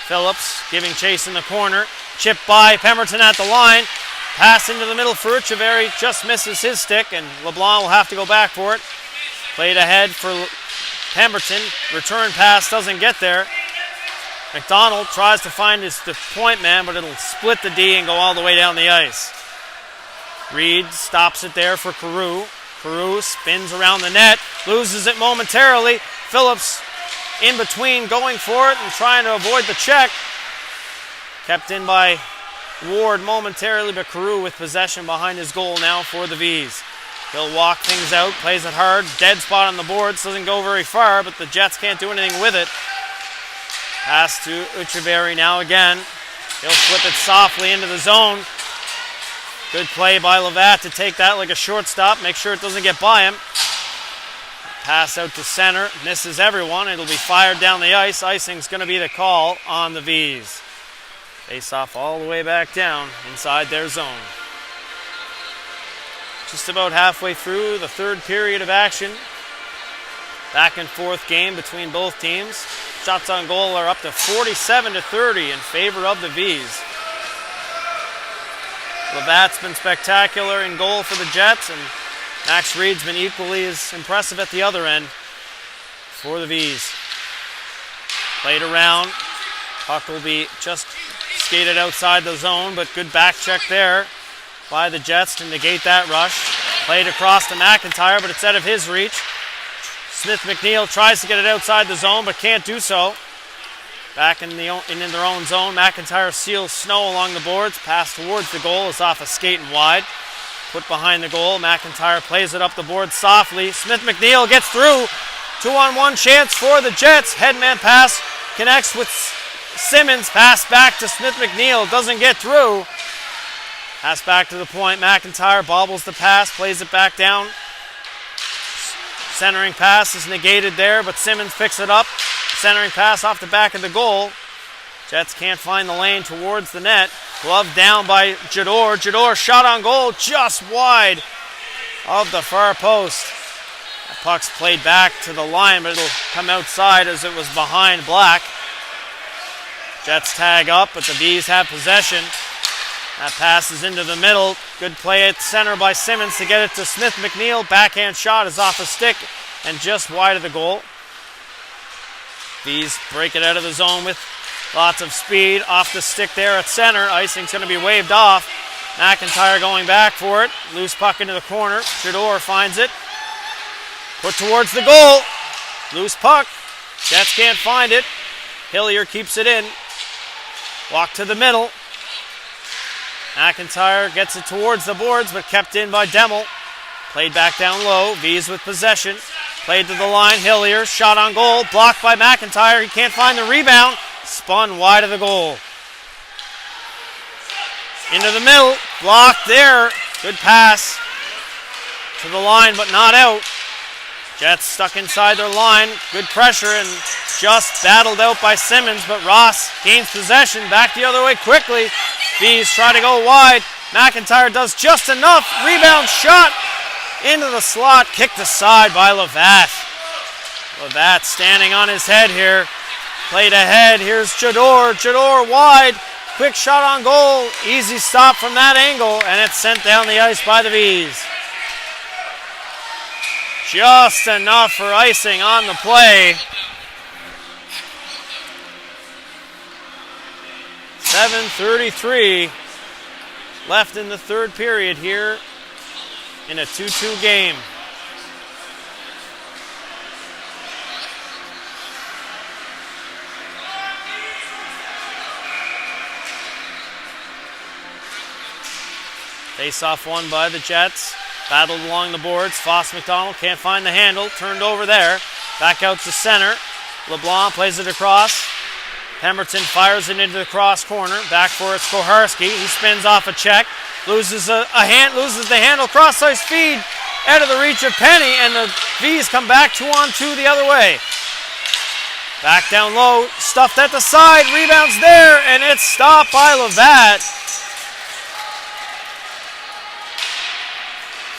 Phillips giving chase in the corner. Chip by Pemberton at the line. Pass into the middle for Vucevic. Just misses his stick, and LeBlanc will have to go back for it. Played ahead for Pemberton. Return pass doesn't get there. McDonald tries to find the point man, but it'll split the D and go all the way down the ice. Reed stops it there for Carew. Carew spins around the net, loses it momentarily. Phillips in between, going for it and trying to avoid the check. Kept in by Ward momentarily, but Carew with possession behind his goal now for the V's. He'll walk things out, plays it hard, dead spot on the boards, doesn't go very far, but the Jets can't do anything with it. Pass to Vucevic now again. He'll flip it softly into the zone. Good play by Levat to take that like a shortstop, make sure it doesn't get by him. Pass out to center, misses everyone. It'll be fired down the ice. Icing's going to be the call on the V's. Face off all the way back down inside their zone. Just about halfway through the third period of action. Back and forth game between both teams. Shots on goal are up to 47-30 in favor of the V's. Labatt's been spectacular in goal for the Jets, and Max Reed's been equally as impressive at the other end for the V's. Played around. Puck will be just skated outside the zone, but good back check there by the Jets to negate that rush. Played across to McIntyre, but it's out of his reach. Smith McNeil tries to get it outside the zone, but can't do so. Back in their own zone, McIntyre seals Snow along the boards. Pass towards the goal is off a skate and wide. Put behind the goal. McIntyre plays it up the board softly. Smith McNeil gets through. 2-on-1 chance for the Jets. Headman pass connects with Simmons. Pass back to Smith McNeil. Doesn't get through. Pass back to the point. McIntyre bobbles the pass. Plays it back down. Centering pass is negated there, but Simmons picks it up. Centering pass off the back of the goal. Jets can't find the lane towards the net. Glove down by Jador. Jador shot on goal just wide of the far post. That puck's played back to the line, but it'll come outside as it was behind Black. Jets tag up, but the V's have possession. That pass is into the middle. Good play at center by Simmons to get it to Smith McNeil. Backhand shot is off a stick and just wide of the goal. V's break it out of the zone with lots of speed. Off the stick there at center. Icing's going to be waved off. McIntyre going back for it. Loose puck into the corner. Jador finds it. Put towards the goal. Loose puck. Jets can't find it. Hillier keeps it in. Walk to the middle. McIntyre gets it towards the boards, but kept in by Demmel. Played back down low. V's with possession. Played to the line. Hillier. Shot on goal. Blocked by McIntyre. He can't find the rebound. Spun wide of the goal. Into the middle. Blocked there. Good pass to the line, but not out. Jets stuck inside their line. Good pressure and just battled out by Simmons, but Ross gains possession. Back the other way quickly. V's try to go wide. McIntyre does just enough. Rebound shot into the slot. Kicked aside by Lavatt. Lavatt standing on his head here. Played ahead. Here's Jador. Jador wide. Quick shot on goal. Easy stop from that angle, and it's sent down the ice by the V's. Just enough for icing on the play. 7:33 left in the third period here in a 2-2 game. Face-off won by the Jets. Battled along the boards. Foss McDonald can't find the handle. Turned over there. Back out to center. LeBlanc plays it across. Pemberton fires it into the cross corner. Back for it, Koharski. He spins off a check. Loses the handle. Cross-ice feed out of the reach of Penny, and the V's come back 2-on-2 the other way. Back down low. Stuffed at the side. Rebounds there, and it's stopped by Lavatt.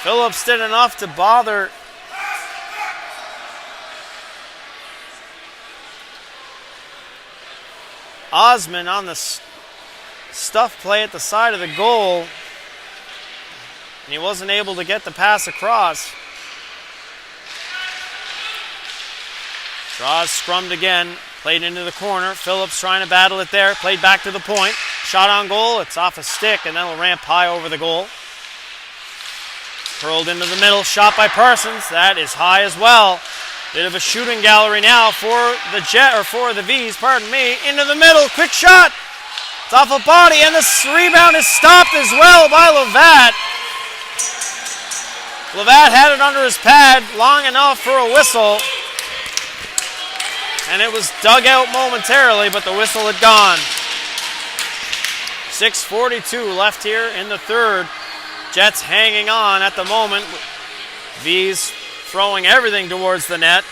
Phillips did enough to bother Osman on the stuff play at the side of the goal, and he wasn't able to get the pass across. Draws scrummed again, played into the corner. Phillips trying to battle it there, played back to the point. Shot on goal, it's off a stick, and then it'll ramp high over the goal. Curled into the middle, shot by Parsons. That is high as well. Bit of a shooting gallery now for the V's, pardon me. Into the middle, quick shot. It's off a body, and the rebound is stopped as well by Lavatt. Lavatt had it under his pad long enough for a whistle. And it was dug out momentarily, but the whistle had gone. 6:42 left here in the third. Jets hanging on at the moment. V's throwing everything towards the net.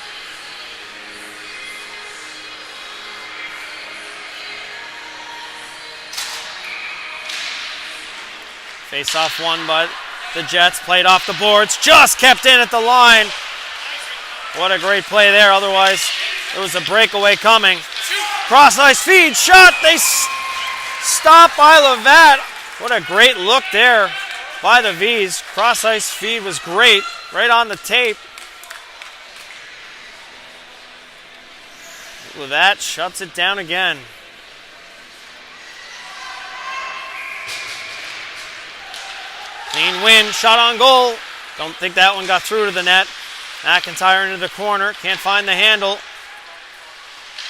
Face-off won by the Jets, played off the boards, just kept in at the line. What a great play there, otherwise there was a breakaway coming. Cross-ice feed, shot, they stopped by Levat. What a great look there by the V's. Cross-ice feed was great, right on the tape. Levat shuts it down again. Clean win, shot on goal. Don't think that one got through to the net. McIntyre into the corner, can't find the handle.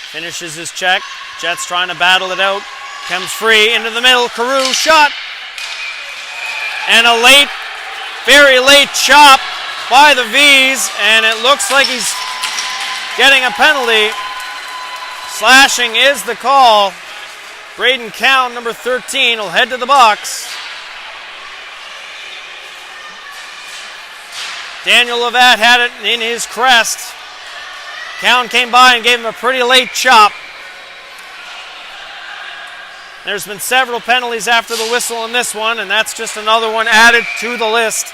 Finishes his check. Jets trying to battle it out. Comes free into the middle. Carew shot. And a late, very late chop by the V's. And it looks like he's getting a penalty. Slashing is the call. Braden Cowan, number 13, will head to the box. Daniel Levat had it in his crest. Cowan came by and gave him a pretty late chop. There's been several penalties after the whistle in this one, and that's just another one added to the list.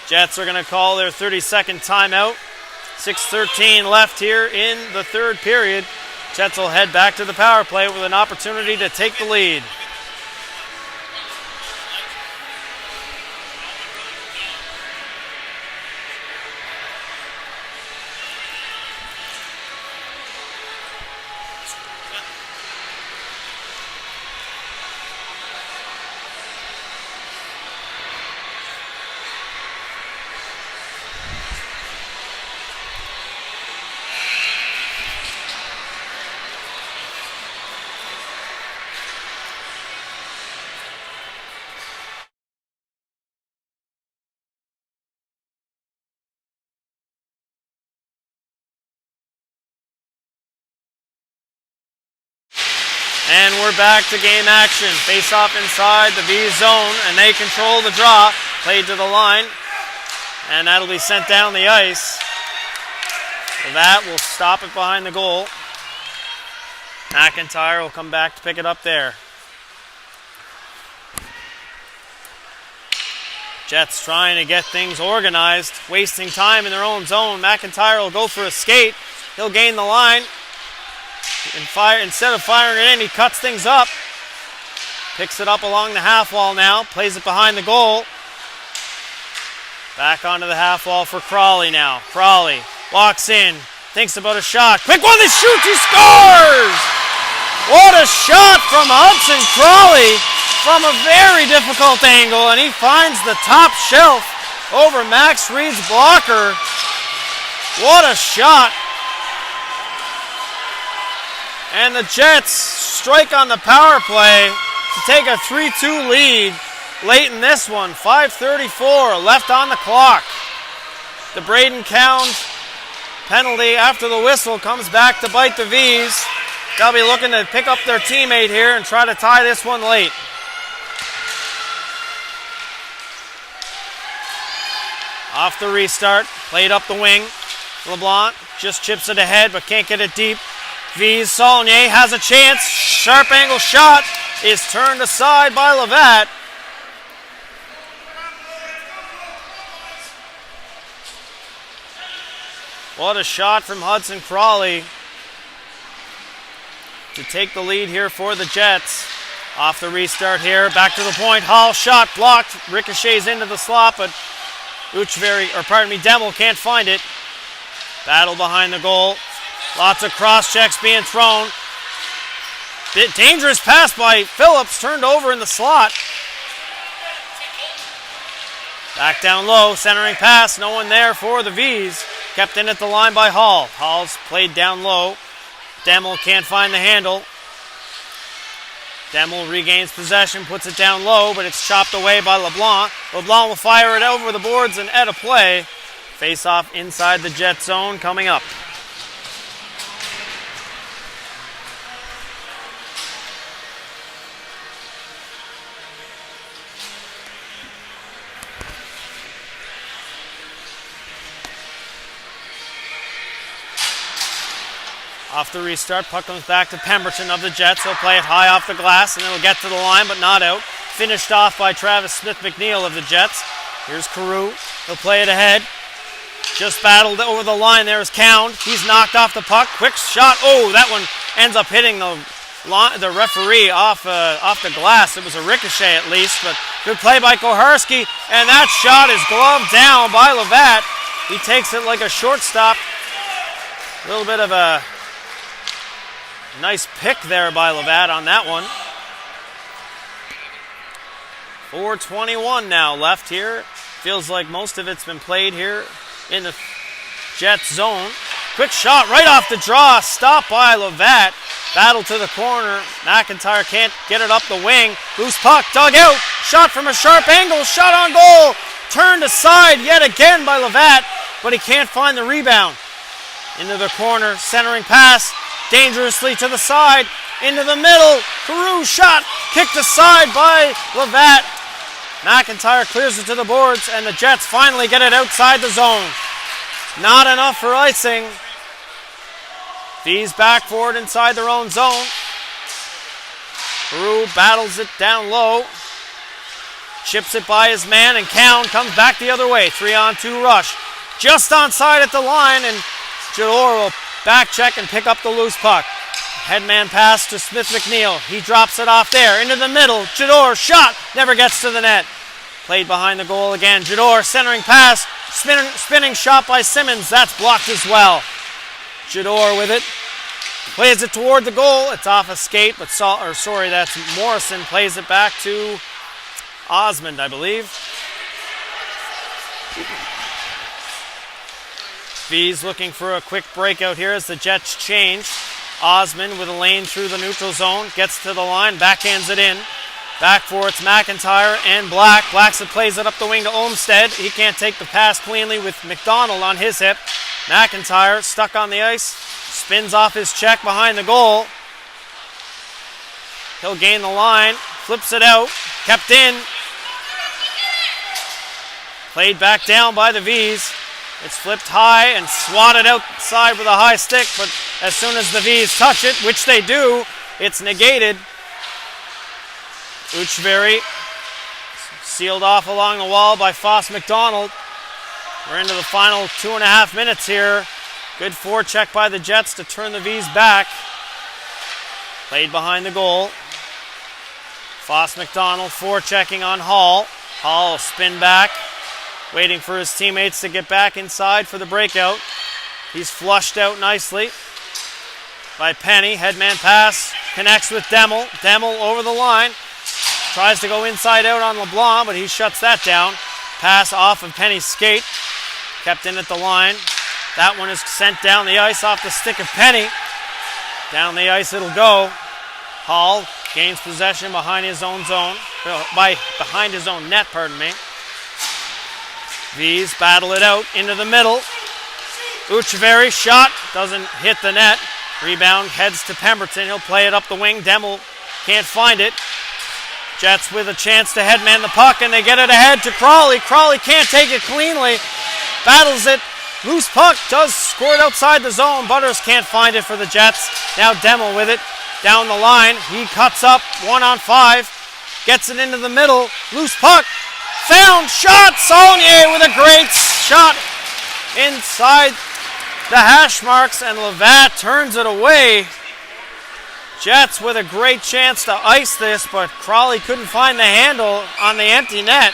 Jets are going to call their 30-second timeout. 6:13 left here in the third period. Jets will head back to the power play with an opportunity to take the lead. And we're back to game action. Face-off inside the V zone, and they control the draw. Played to the line, and that'll be sent down the ice. So that will stop it behind the goal. McIntyre will come back to pick it up there. Jets trying to get things organized, wasting time in their own zone. McIntyre will go for a skate. He'll gain the line. And instead of firing it in, he cuts things up. Picks it up along the half wall now. Plays it behind the goal. Back onto the half wall for Crawley now. Crawley walks in. Thinks about a shot. Quick one that shoots. He scores! What a shot from Hudson Crawley from a very difficult angle. And he finds the top shelf over Max Reed's blocker. What a shot. And the Jets strike on the power play to take a 3-2 lead late in this one. 5:34 left on the clock. The Braden Cowan penalty after the whistle comes back to bite the V's. They'll be looking to pick up their teammate here and try to tie this one late. Off the restart, played up the wing. LeBlanc just chips it ahead but can't get it deep. V's Saulnier has a chance. Sharp angle shot is turned aside by Levat. What a shot from Hudson Crawley to take the lead here for the Jets. Off the restart here, back to the point. Hall shot blocked, ricochets into the slot, but Demel can't find it. Battle behind the goal. Lots of cross checks being thrown. Dangerous pass by Phillips, turned over in the slot. Back down low, centering pass, no one there for the V's. Kept in at the line by Hall. Hall's played down low. Demel can't find the handle. Demel regains possession, puts it down low, but it's chopped away by LeBlanc. LeBlanc will fire it over the boards and at a play. Face off inside the Jet zone coming up. Off the restart, puck comes back to Pemberton of the Jets. He'll play it high off the glass, and it'll get to the line, but not out. Finished off by Travis Smith-McNeil of the Jets. Here's Carew. He'll play it ahead. Just battled over the line. There's Cound. He's knocked off the puck. Quick shot. Oh, that one ends up hitting the referee off the glass. It was a ricochet at least, but good play by Koharski, and that shot is gloved down by Levatt. He takes it like a shortstop. A little bit of a nice pick there by Levatt on that one. 4:21 now left here. Feels like most of it's been played here in the Jets zone. Quick shot right off the draw. Stopped by Levatt. Battle to the corner. McIntyre can't get it up the wing. Loose puck, dug out. Shot from a sharp angle. Shot on goal. Turned aside yet again by Levatt, but he can't find the rebound. Into the corner. Centering pass. Dangerously to the side. Into the middle. Carew shot. Kicked aside by Levatt. McIntyre clears it to the boards, and the Jets finally get it outside the zone. Not enough for icing. V's back for it inside their own zone. Carew battles it down low. Chips it by his man, and Cowan comes back the other way. 3-on-2 rush. Just onside at the line, and Jador will back check and pick up the loose puck. Headman pass to Smith-McNeil. He drops it off there. Into the middle. Jador shot. Never gets to the net. Played behind the goal again. Jador centering pass. Spinning shot by Simmons. That's blocked as well. Jador with it. Plays it toward the goal. It's off a skate, but that's Morrison. Plays it back to Osmond, I believe. V's looking for a quick breakout here as the Jets change. Osmond with a lane through the neutral zone. Gets to the line. Backhands it in. Back for it's McIntyre and Black. Black's plays it up the wing to Olmstead. He can't take the pass cleanly with McDonald on his hip. McIntyre stuck on the ice. Spins off his check behind the goal. He'll gain the line. Flips it out. Kept in. Played back down by the V's. It's flipped high and swatted outside with a high stick, but as soon as the V's touch it, which they do, it's negated. Uchveri sealed off along the wall by Foss McDonald. We're into the final 2.5 minutes here. Good forecheck by the Jets to turn the V's back. Played behind the goal. Foss McDonald forechecking on Hall. Hall will spin back. Waiting for his teammates to get back inside for the breakout. He's flushed out nicely by Penny. Headman pass. Connects with Demmel. Demmel over the line. Tries to go inside out on LeBlanc, but he shuts that down. Pass off of Penny's skate. Kept in at the line. That one is sent down the ice off the stick of Penny. Down the ice it'll go. Hall gains possession behind his own zone. Behind his own net, pardon me. V's battle it out into the middle. Uchveri shot. Doesn't hit the net. Rebound heads to Pemberton. He'll play it up the wing. Demmel can't find it. Jets with a chance to headman the puck, and they get it ahead to Crawley. Crawley can't take it cleanly. Battles it. Loose puck does score it outside the zone. Butters can't find it for the Jets. Now Demmel with it. Down the line. He cuts up 1-on-5. Gets it into the middle. Loose puck. Found. Shot. Saulnier with a great shot inside the hash marks, and Levatt turns it away. Jets with a great chance to ice this, but Crawley couldn't find the handle on the empty net.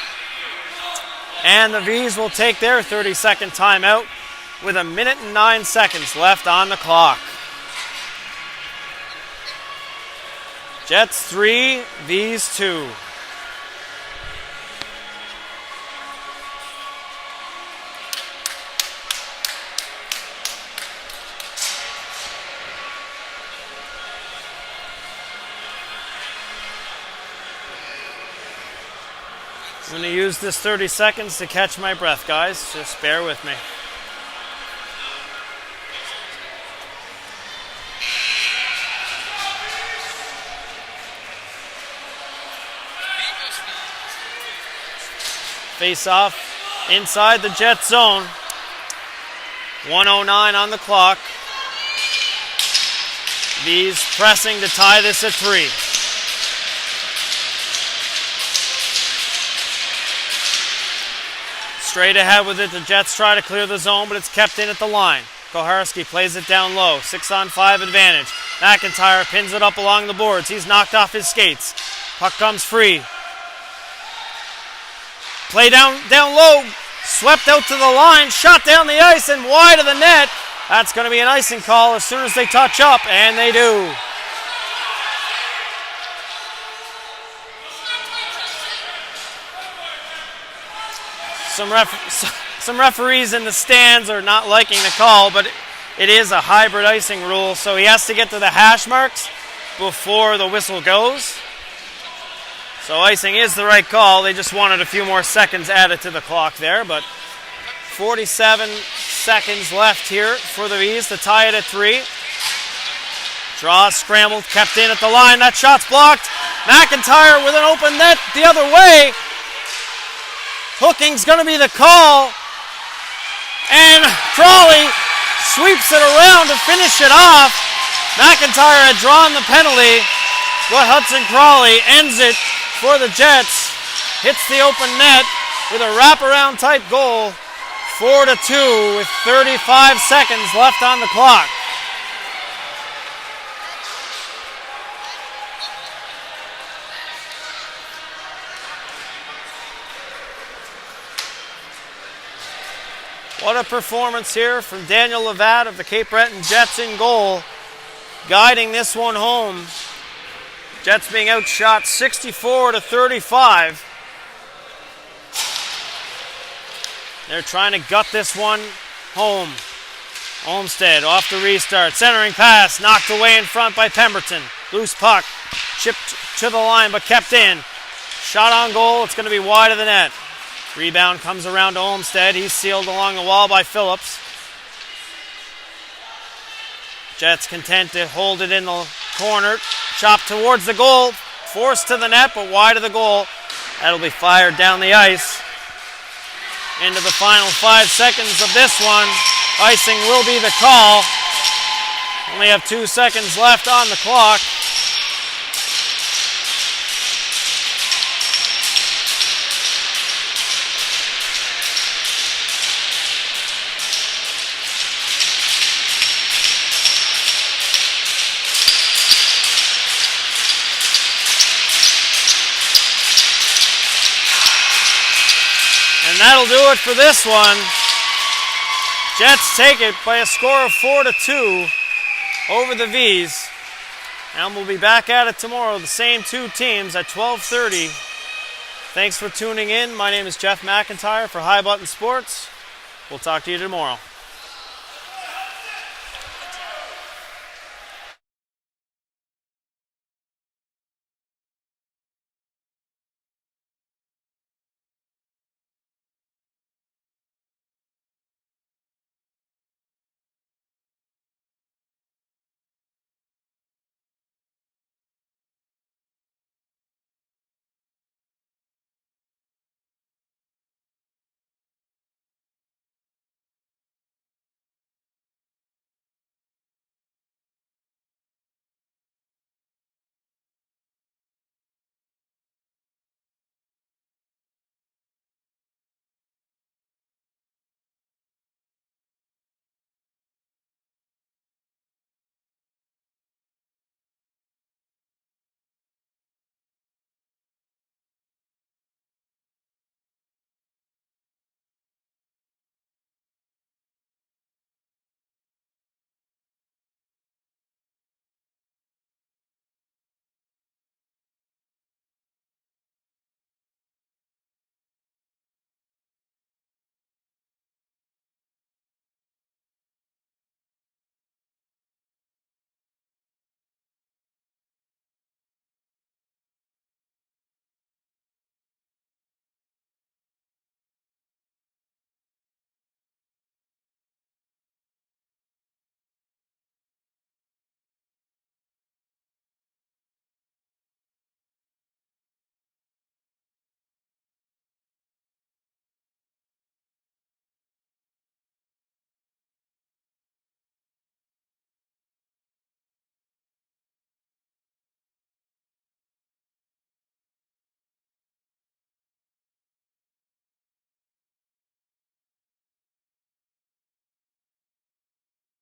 And the V's will take their 30-second timeout with 1 minute and 9 seconds left on the clock. Jets 3, V's 2. I'm going to use this 30 seconds to catch my breath, guys. Just bear with me. Face off inside the Jet zone. 1:09 on the clock. V's pressing to tie this at 3. Straight ahead with it, the Jets try to clear the zone, but it's kept in at the line. Koharski plays it down low, 6-on-5 advantage. McIntyre pins it up along the boards. He's knocked off his skates. Puck comes free. Play down low, swept out to the line, shot down the ice and wide of the net. That's going to be an icing call as soon as they touch up, and they do. Some referees in the stands are not liking the call, but it is a hybrid icing rule, so he has to get to the hash marks before the whistle goes. So icing is the right call. They just wanted a few more seconds added to the clock there, but 47 seconds left here for the V's to tie it at 3. Draw scrambled, kept in at the line. That shot's blocked. McIntyre with an open net the other way. Hooking's going to be the call. And Crawley sweeps it around to finish it off. McIntyre had drawn the penalty, but Hudson Crawley ends it for the Jets. Hits the open net with a wraparound type goal. 4-2 with 35 seconds left on the clock. What a performance here from Daniel Levat of the Cape Breton Jets in goal, guiding this one home. Jets being outshot 64-35. They're trying to gut this one home. Olmsted off the restart. Centering pass knocked away in front by Pemberton. Loose puck. Chipped to the line but kept in. Shot on goal. It's going to be wide of the net. Rebound comes around to Olmsted. He's sealed along the wall by Phillips. Jets content to hold it in the corner. Chop towards the goal. Forced to the net but wide of the goal. That'll be fired down the ice. Into the final 5 seconds of this one. Icing will be the call. Only have 2 seconds left on the clock. And that'll do it for this one. Jets take it by a score of 4-2 over the V's. And we'll be back at it tomorrow, the same 2 teams at 12:30. Thanks for tuning in. My name is Jeff McIntyre for High Button Sports. We'll talk to you tomorrow.